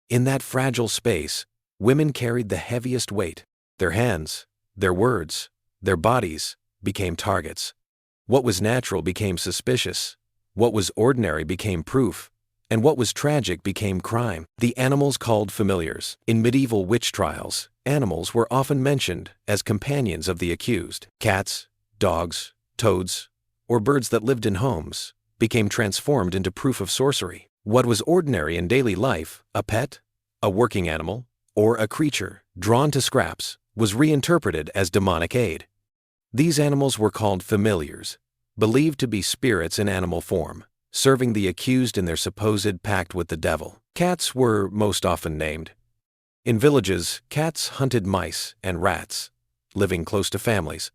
In that fragile space, women carried the heaviest weight. Their hands, their words, their bodies became targets. What was natural became suspicious. What was ordinary became proof. And what was tragic became crime. The animals called familiars. In medieval witch trials, animals were often mentioned as companions of the accused. Cats, dogs, toads, or birds that lived in homes became transformed into proof of sorcery. What was ordinary in daily life, a pet, a working animal, or a creature drawn to scraps, was reinterpreted as demonic aid. These animals were called familiars, believed to be spirits in animal form, serving the accused in their supposed pact with the devil. Cats were most often named. In villages, cats hunted mice and rats, living close to families.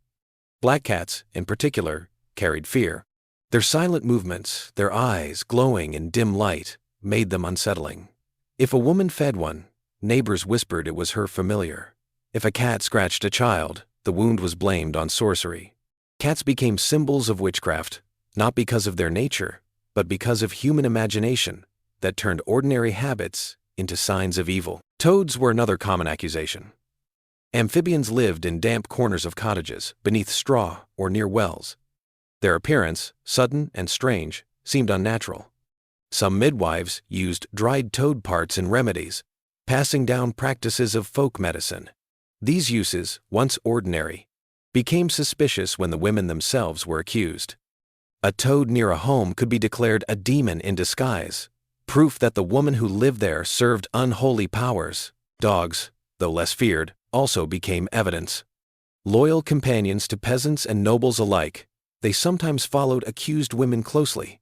Black cats, in particular, carried fear. Their silent movements, their eyes glowing in dim light, made them unsettling. If a woman fed one, neighbors whispered it was her familiar. If a cat scratched a child, the wound was blamed on sorcery. Cats became symbols of witchcraft, not because of their nature, but because of human imagination that turned ordinary habits into signs of evil. Toads were another common accusation. Amphibians lived in damp corners of cottages, beneath straw or near wells. Their appearance, sudden and strange, seemed unnatural. Some midwives used dried toad parts in remedies, passing down practices of folk medicine. These uses, once ordinary, became suspicious when the women themselves were accused. A toad near a home could be declared a demon in disguise, proof that the woman who lived there served unholy powers. Dogs, though less feared, also became evidence. Loyal companions to peasants and nobles alike, they sometimes followed accused women closely.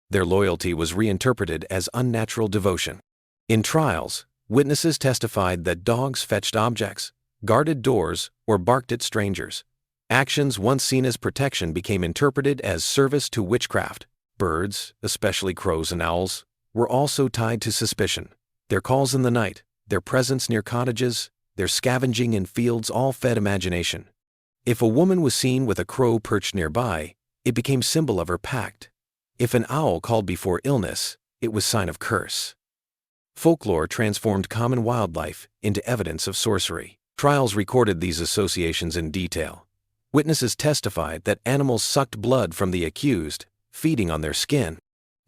Their loyalty was reinterpreted as unnatural devotion. In trials, witnesses testified that dogs fetched objects, guarded doors, or barked at strangers. Actions once seen as protection became interpreted as service to witchcraft. Birds, especially crows and owls, were also tied to suspicion. Their calls in the night, their presence near cottages, their scavenging in fields all fed imagination. If a woman was seen with a crow perched nearby, it became symbol of her pact. If an owl called before illness, it was sign of curse. Folklore transformed common wildlife into evidence of sorcery. Trials recorded these associations in detail. Witnesses testified that animals sucked blood from the accused, feeding on their skin.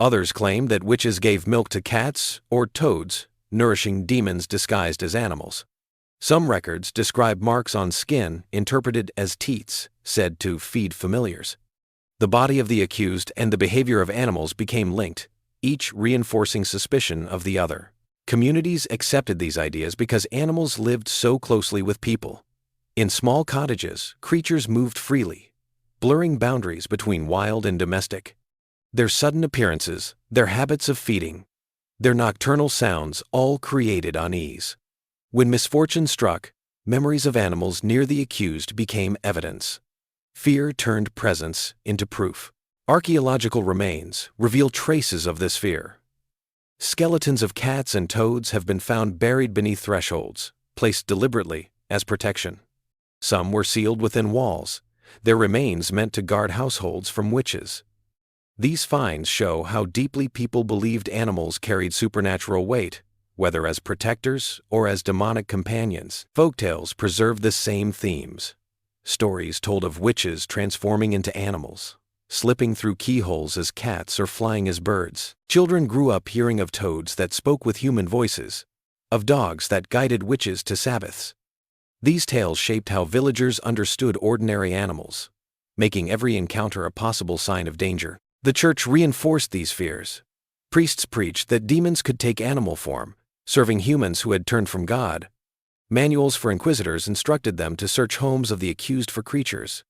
Others claimed that witches gave milk to cats or toads, nourishing demons disguised as animals. Some records describe marks on skin interpreted as teats, said to feed familiars. The body of the accused and the behavior of animals became linked, each reinforcing suspicion of the other. Communities accepted these ideas because animals lived so closely with people. In small cottages, creatures moved freely, blurring boundaries between wild and domestic. Their sudden appearances, their habits of feeding, their nocturnal sounds all created unease. When misfortune struck, memories of animals near the accused became evidence. Fear turned presence into proof. Archaeological remains reveal traces of this fear. Skeletons of cats and toads have been found buried beneath thresholds, placed deliberately as protection. Some were sealed within walls, their remains meant to guard households from witches. These finds show how deeply people believed animals carried supernatural weight, whether as protectors or as demonic companions. Folktales preserve the same themes. Stories told of witches transforming into animals, slipping through keyholes as cats or flying as birds. Children grew up hearing of toads that spoke with human voices, of dogs that guided witches to Sabbaths. These tales shaped how villagers understood ordinary animals, making every encounter a possible sign of danger. The church reinforced these fears. Priests preached that demons could take animal form, serving humans who had turned from God. Manuals for inquisitors instructed them to search homes of the accused for creatures.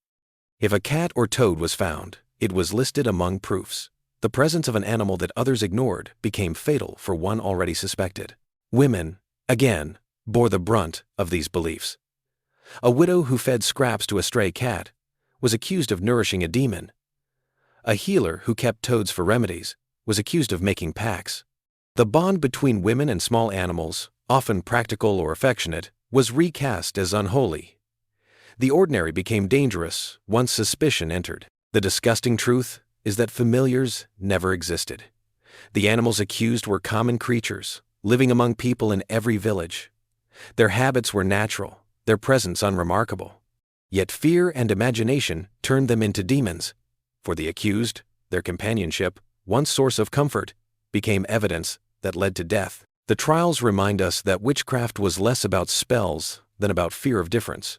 If a cat or toad was found, it was listed among proofs. The presence of an animal that others ignored became fatal for one already suspected. Women, again, bore the brunt of these beliefs. A widow who fed scraps to a stray cat was accused of nourishing a demon. A healer who kept toads for remedies was accused of making pacts. The bond between women and small animals, often practical or affectionate, was recast as unholy. The ordinary became dangerous once suspicion entered. The disgusting truth is that familiars never existed. The animals accused were common creatures, living among people in every village. Their habits were natural, their presence unremarkable. Yet fear and imagination turned them into demons. For the accused, their companionship, once source of comfort, became evidence that led to death. The trials remind us that witchcraft was less about spells than about fear of difference.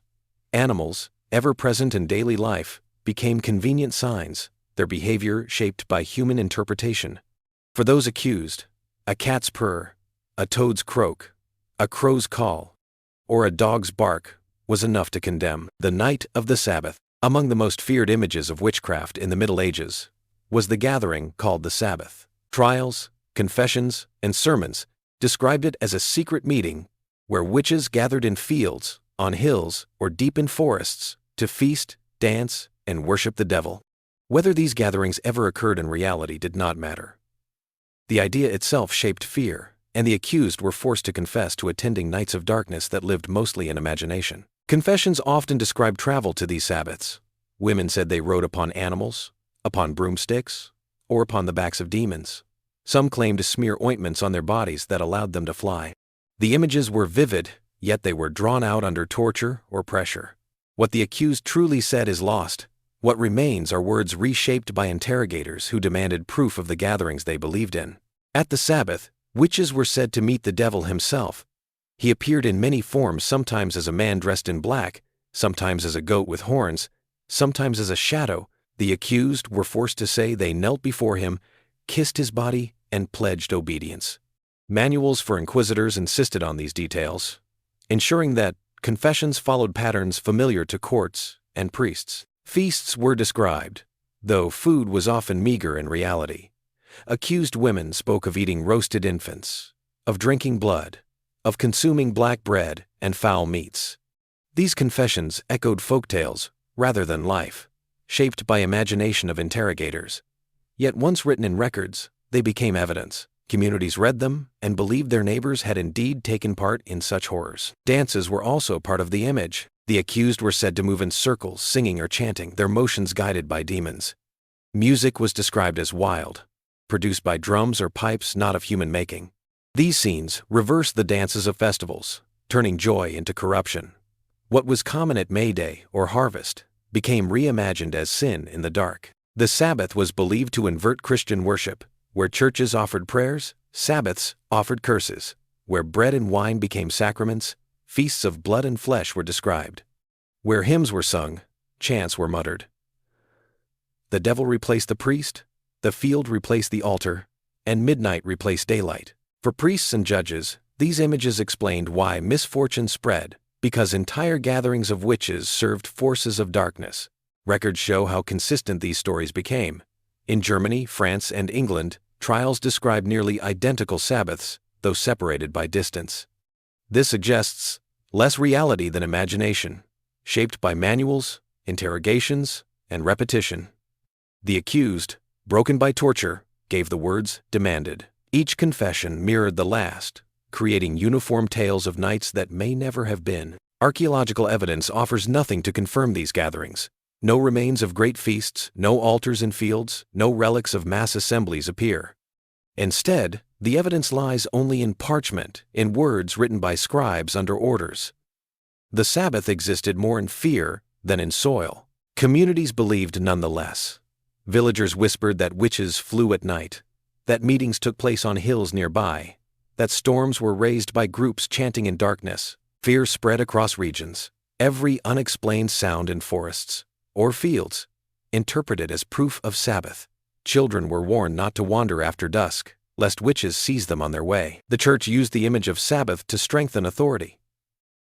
Animals, ever present in daily life, became convenient signs, their behavior shaped by human interpretation. For those accused, a cat's purr, a toad's croak, a crow's call, or a dog's bark was enough to condemn. The night of the Sabbath. Among the most feared images of witchcraft in the Middle Ages was the gathering called the Sabbath. Trials, confessions, and sermons described it as a secret meeting where witches gathered in fields, on hills, or deep in forests to feast, dance, and worship the devil. Whether these gatherings ever occurred in reality did not matter. The idea itself shaped fear, and the accused were forced to confess to attending nights of darkness that lived mostly in imagination. Confessions often described travel to these Sabbaths. Women said they rode upon animals, upon broomsticks, or upon the backs of demons. Some claimed to smear ointments on their bodies that allowed them to fly. The images were vivid, yet they were drawn out under torture or pressure. What the accused truly said is lost. What remains are words reshaped by interrogators who demanded proof of the gatherings they believed in. At the Sabbath, witches were said to meet the devil himself. He appeared in many forms, sometimes as a man dressed in black, sometimes as a goat with horns, sometimes as a shadow. The accused were forced to say they knelt before him, kissed his body, and pledged obedience. Manuals for inquisitors insisted on these details, ensuring that confessions followed patterns familiar to courts and priests. Feasts were described, though food was often meager in reality. Accused women spoke of eating roasted infants, of drinking blood, of consuming black bread and foul meats. These confessions echoed folktales rather than life, shaped by imagination of interrogators. Yet once written in records, they became evidence. Communities read them and believed their neighbors had indeed taken part in such horrors. Dances were also part of the image. The accused were said to move in circles, singing or chanting, their motions guided by demons. Music was described as wild, produced by drums or pipes not of human making. These scenes reversed the dances of festivals, turning joy into corruption. What was common at May Day or harvest became reimagined as sin in the dark. The Sabbath was believed to invert Christian worship. Where churches offered prayers, Sabbaths offered curses. Where bread and wine became sacraments, feasts of blood and flesh were described. Where hymns were sung, chants were muttered. The devil replaced the priest, the field replaced the altar, and midnight replaced daylight. For priests and judges, these images explained why misfortune spread, because entire gatherings of witches served forces of darkness. Records show how consistent these stories became. In Germany, France, and England, trials describe nearly identical Sabbaths, though separated by distance. This suggests less reality than imagination, shaped by manuals, interrogations, and repetition. The accused, broken by torture, gave the words demanded. Each confession mirrored the last, creating uniform tales of nights that may never have been. Archaeological evidence offers nothing to confirm these gatherings. No remains of great feasts, no altars in fields, no relics of mass assemblies appear. Instead, the evidence lies only in parchment, in words written by scribes under orders. The Sabbath existed more in fear than in soil. Communities believed nonetheless. Villagers whispered that witches flew at night, that meetings took place on hills nearby, that storms were raised by groups chanting in darkness. Fear spread across regions. Every unexplained sound in forests or fields interpreted as proof of Sabbath. Children were warned not to wander after dusk, lest witches seize them on their way. The church used the image of Sabbath to strengthen authority.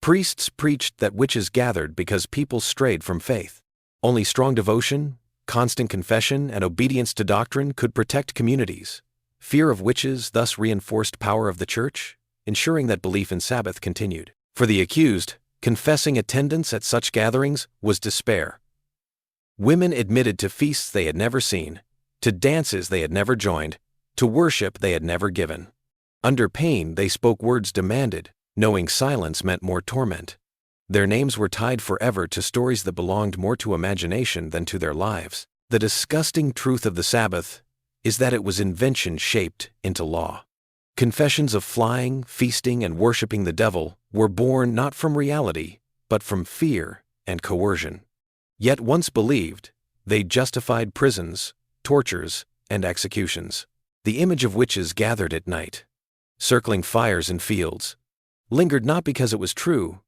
Priests preached that witches gathered because people strayed from faith. Only strong devotion, constant confession, and obedience to doctrine could protect communities. Fear of witches thus reinforced power of the church, ensuring that belief in Sabbath continued. For the accused, confessing attendance at such gatherings was despair. Women admitted to feasts they had never seen, to dances they had never joined, to worship they had never given. Under pain, they spoke words demanded, knowing silence meant more torment. Their names were tied forever to stories that belonged more to imagination than to their lives. The disgusting truth of the Sabbath is that it was invention shaped into law. Confessions of flying, feasting, and worshiping the devil were born not from reality, but from fear and coercion. Yet once believed, they justified prisons, tortures, and executions. The image of witches gathered at night, circling fires in fields, lingered not because it was true,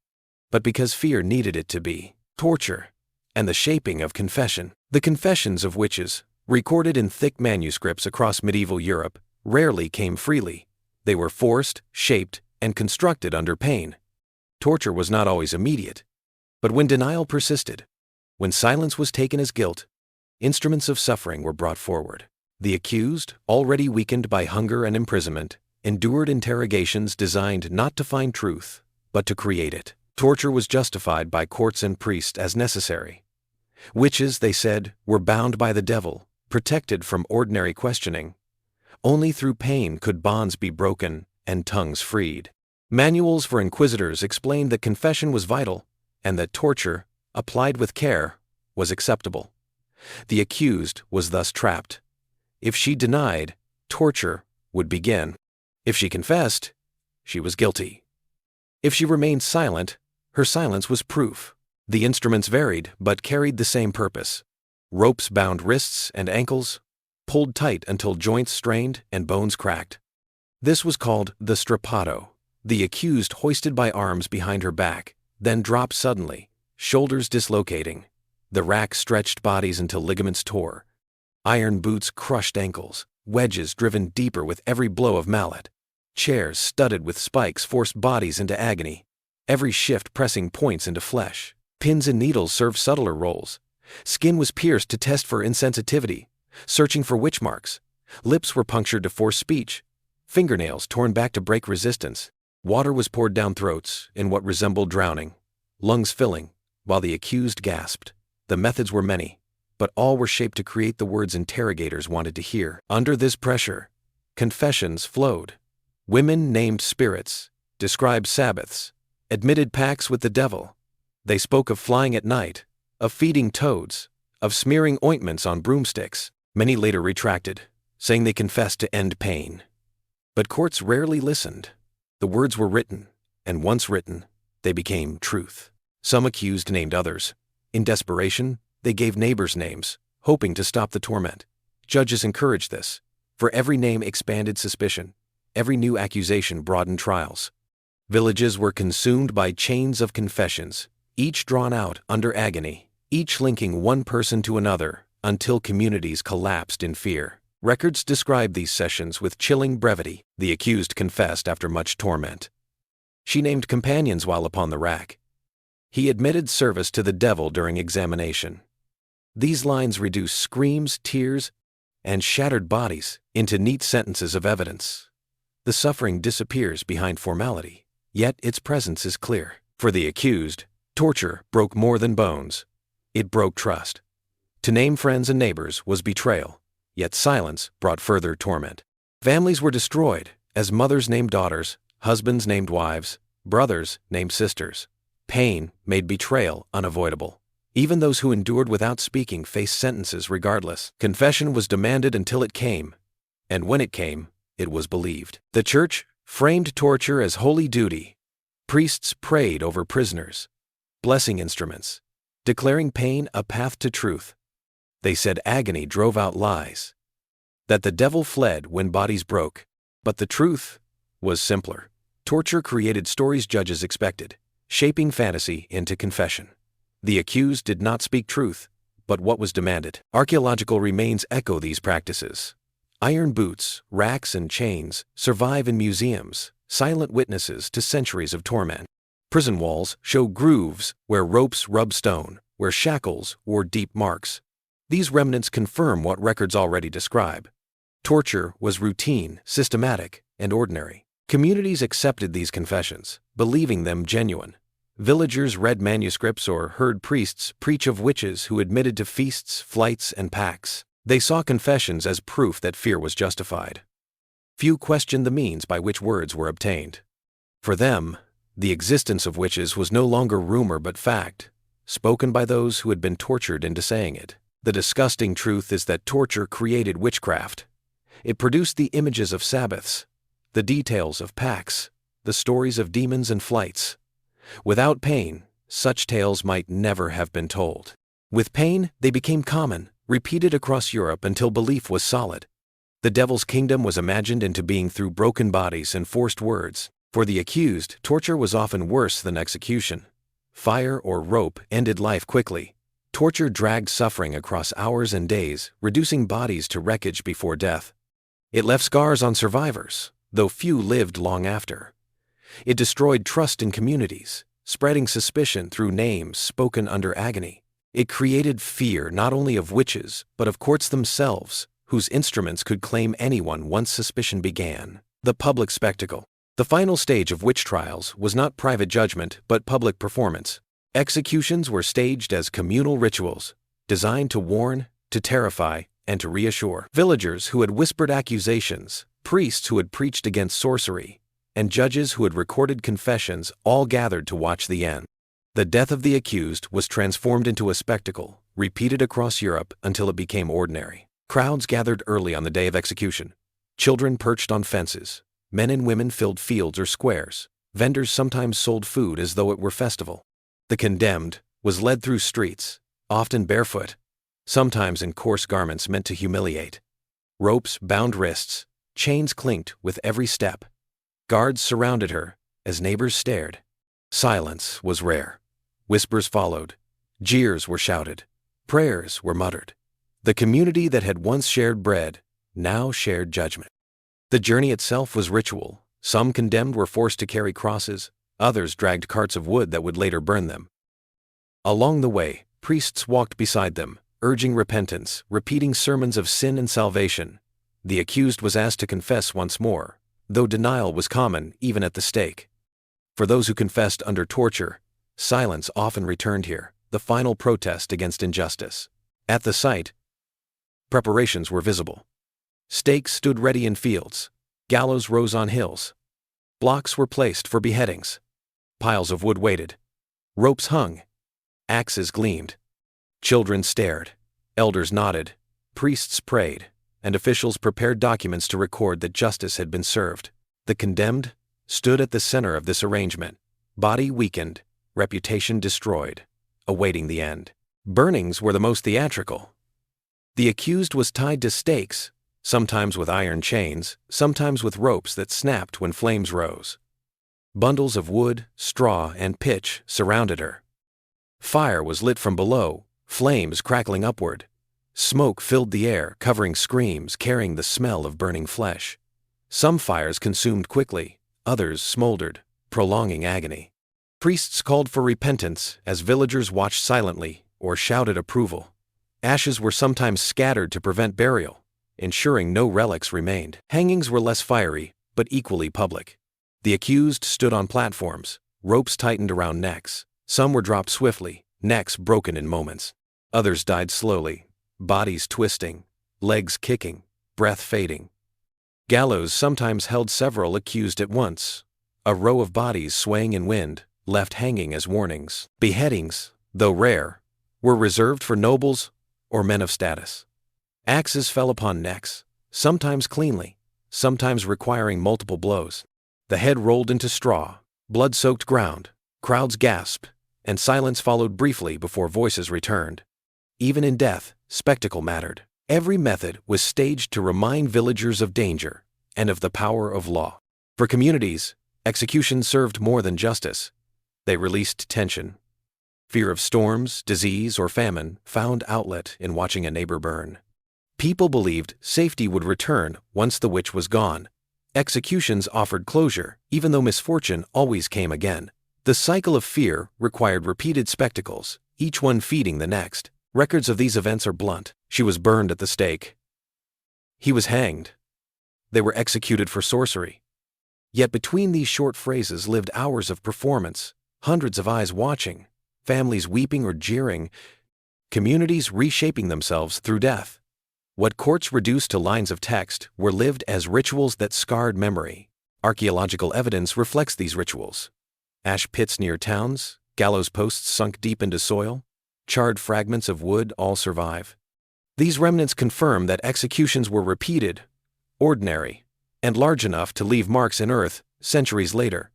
but because fear needed it to be. Torture and the shaping of confession. The confessions of witches, recorded in thick manuscripts across medieval Europe, rarely came freely. They were forced, shaped, and constructed under pain. Torture was not always immediate, but when denial persisted, when silence was taken as guilt, instruments of suffering were brought forward. The accused, already weakened by hunger and imprisonment, endured interrogations designed not to find truth, but to create it. Torture was justified by courts and priests as necessary. Witches, they said, were bound by the devil, protected from ordinary questioning. Only through pain could bonds be broken and tongues freed. Manuals for inquisitors explained that confession was vital and that torture, applied with care, was acceptable. The accused was thus trapped. If she denied, torture would begin. If she confessed, she was guilty. If she remained silent, her silence was proof. The instruments varied but carried the same purpose. Ropes bound wrists and ankles, pulled tight until joints strained and bones cracked. This was called the strappato. The accused hoisted by arms behind her back, then dropped suddenly, shoulders dislocating. The rack stretched bodies until ligaments tore. Iron boots crushed ankles, wedges driven deeper with every blow of mallet. Chairs studded with spikes forced bodies into agony, every shift pressing points into flesh. Pins and needles served subtler roles. Skin was pierced to test for insensitivity, searching for witch marks. Lips were punctured to force speech, fingernails torn back to break resistance. Water was poured down throats in what resembled drowning, lungs filling, while the accused gasped. The methods were many, but all were shaped to create the words interrogators wanted to hear. Under this pressure, confessions flowed. Women named spirits, described Sabbaths, admitted pacts with the devil. They spoke of flying at night, of feeding toads, of smearing ointments on broomsticks. Many later retracted, saying they confessed to end pain. But courts rarely listened. The words were written, and once written, they became truth. Some accused named others. In desperation, they gave neighbors' names, hoping to stop the torment. Judges encouraged this. For every name expanded suspicion. Every new accusation broadened trials. Villages were consumed by chains of confessions, each drawn out under agony, each linking one person to another, until communities collapsed in fear. Records describe these sessions with chilling brevity. The accused confessed after much torment. She named companions while upon the rack. He admitted service to the devil during examination. These lines reduce screams, tears, and shattered bodies into neat sentences of evidence. The suffering disappears behind formality, yet its presence is clear. For the accused, torture broke more than bones. It broke trust. To name friends and neighbors was betrayal, yet silence brought further torment. Families were destroyed, as mothers named daughters, husbands named wives, brothers named sisters. Pain made betrayal unavoidable. Even those who endured without speaking faced sentences regardless. Confession was demanded until it came, and when it came, it was believed. The church framed torture as holy duty. Priests prayed over prisoners, blessing instruments, declaring pain a path to truth. They said agony drove out lies, that the devil fled when bodies broke. But the truth was simpler. Torture created stories judges expected, shaping fantasy into confession. The accused did not speak truth, but what was demanded. Archaeological remains echo these practices. Iron boots, racks, and chains survive in museums, silent witnesses to centuries of torment. Prison walls show grooves where ropes rubbed stone, where shackles wore deep marks. These remnants confirm what records already describe. Torture was routine, systematic, and ordinary. Communities accepted these confessions, believing them genuine. Villagers read manuscripts or heard priests preach of witches who admitted to feasts, flights, and pacts. They saw confessions as proof that fear was justified. Few questioned the means by which words were obtained. For them, the existence of witches was no longer rumor but fact, spoken by those who had been tortured into saying it. The disgusting truth is that torture created witchcraft. It produced the images of Sabbaths, the details of pacts, the stories of demons and flights. Without pain, such tales might never have been told. With pain, they became common, repeated across Europe until belief was solid. The devil's kingdom was imagined into being through broken bodies and forced words. For the accused, torture was often worse than execution. Fire or rope ended life quickly. Torture dragged suffering across hours and days, reducing bodies to wreckage before death. It left scars on survivors, though few lived long after. It destroyed trust in communities, spreading suspicion through names spoken under agony. It created fear not only of witches, but of courts themselves, whose instruments could claim anyone once suspicion began. The public spectacle. The final stage of witch trials was not private judgment, but public performance. Executions were staged as communal rituals, designed to warn, to terrify, and to reassure. Villagers who had whispered accusations, priests who had preached against sorcery, and judges who had recorded confessions all gathered to watch the end. The death of the accused was transformed into a spectacle, repeated across Europe until it became ordinary. Crowds gathered early on the day of execution. Children perched on fences. Men and women filled fields or squares. Vendors sometimes sold food as though it were festival. The condemned was led through streets, often barefoot, sometimes in coarse garments meant to humiliate. Ropes bound wrists, chains clinked with every step. Guards surrounded her as neighbors stared. Silence was rare. Whispers followed. Jeers were shouted. Prayers were muttered. The community that had once shared bread now shared judgment. The journey itself was ritual. Some condemned were forced to carry crosses, others dragged carts of wood that would later burn them. Along the way, priests walked beside them, urging repentance, repeating sermons of sin and salvation. The accused was asked to confess once more, though denial was common even at the stake. For those who confessed under torture, silence often returned here, the final protest against injustice. At the site, preparations were visible. Stakes stood ready in fields. Gallows rose on hills. Blocks were placed for beheadings. Piles of wood waited. Ropes hung. Axes gleamed. Children stared. Elders nodded. Priests prayed. And officials prepared documents to record that justice had been served. The condemned stood at the center of this arrangement, body weakened, reputation destroyed, awaiting the end. Burnings were the most theatrical. The accused was tied to stakes, sometimes with iron chains, sometimes with ropes that snapped when flames rose. Bundles of wood, straw, and pitch surrounded her. Fire was lit from below, flames crackling upward. Smoke filled the air, covering screams, carrying the smell of burning flesh. Some fires consumed quickly, others smoldered, prolonging agony. Priests called for repentance as villagers watched silently or shouted approval. Ashes were sometimes scattered to prevent burial, ensuring no relics remained. Hangings were less fiery, but equally public. The accused stood on platforms, ropes tightened around necks. Some were dropped swiftly, necks broken in moments. Others died slowly, bodies twisting, legs kicking, breath fading. Gallows sometimes held several accused at once, a row of bodies swaying in wind, left hanging as warnings. Beheadings, though rare, were reserved for nobles or men of status. Axes fell upon necks, sometimes cleanly, sometimes requiring multiple blows. The head rolled into straw, blood-soaked ground, crowds gasped, and silence followed briefly before voices returned. Even in death, spectacle mattered. Every method was staged to remind villagers of danger and of the power of law. For communities, execution served more than justice. They released tension. Fear of storms, disease, or famine found outlet in watching a neighbor burn. People believed safety would return once the witch was gone. Executions offered closure, even though misfortune always came again. The cycle of fear required repeated spectacles, each one feeding the next. Records of these events are blunt. She was burned at the stake. He was hanged. They were executed for sorcery. Yet between these short phrases lived hours of performance, hundreds of eyes watching, families weeping or jeering, communities reshaping themselves through death. What courts reduced to lines of text were lived as rituals that scarred memory. Archaeological evidence reflects these rituals. Ash pits near towns, gallows posts sunk deep into soil, charred fragments of wood all survive. These remnants confirm that executions were repeated, ordinary, and large enough to leave marks in earth centuries later.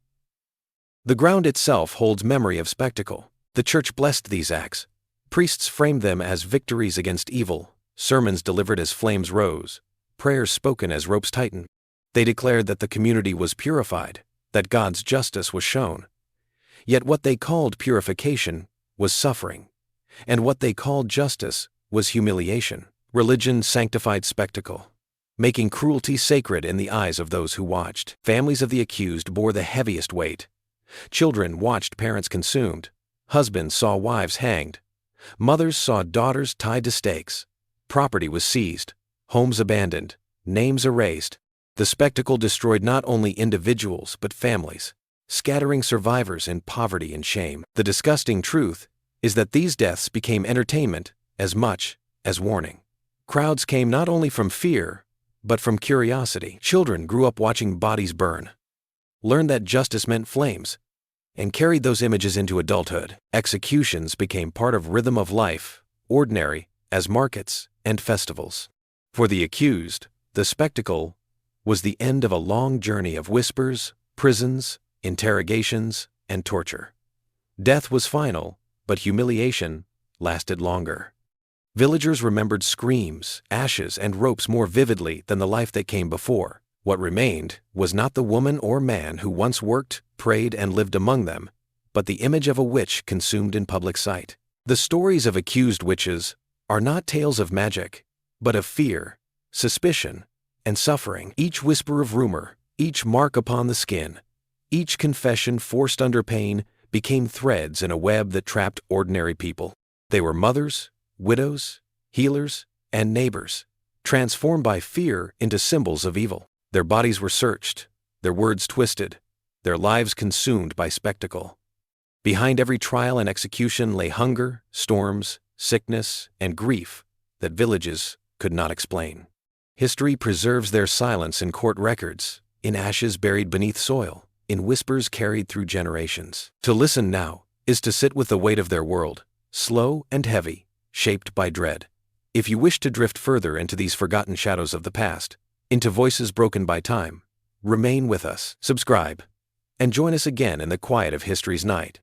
The ground itself holds memory of spectacle. The church blessed these acts. Priests framed them as victories against evil, sermons delivered as flames rose, prayers spoken as ropes tightened. They declared that the community was purified, that God's justice was shown. Yet what they called purification was suffering, and what they called justice was humiliation. Religion sanctified spectacle, making cruelty sacred in the eyes of those who watched. Families of the accused bore the heaviest weight. Children watched parents consumed. Husbands saw wives hanged. Mothers saw daughters tied to stakes. Property was seized, homes abandoned, names erased. The spectacle destroyed not only individuals but families, scattering survivors in poverty and shame. The disgusting truth is that these deaths became entertainment as much as warning. Crowds came not only from fear, but from curiosity. Children grew up watching bodies burn, learned that justice meant flames, and carried those images into adulthood. Executions became part of rhythm of life, ordinary as markets and festivals. For the accused, the spectacle was the end of a long journey of whispers, prisons, interrogations, and torture. Death was final, but humiliation lasted longer. Villagers remembered screams, ashes, and ropes more vividly than the life that came before. What remained was not the woman or man who once worked, prayed, and lived among them, but the image of a witch consumed in public sight. The stories of accused witches are not tales of magic, but of fear, suspicion, and suffering. Each whisper of rumor, each mark upon the skin, each confession forced under pain became threads in a web that trapped ordinary people. They were mothers, widows, healers, and neighbors, transformed by fear into symbols of evil. Their bodies were searched, their words twisted, their lives consumed by spectacle. Behind every trial and execution lay hunger, storms, sickness, and grief that villages could not explain. History preserves their silence in court records, in ashes buried beneath soil, in whispers carried through generations. To listen now is to sit with the weight of their world, slow and heavy, shaped by dread. If you wish to drift further into these forgotten shadows of the past, into voices broken by time, remain with us, subscribe, and join us again in the quiet of history's night.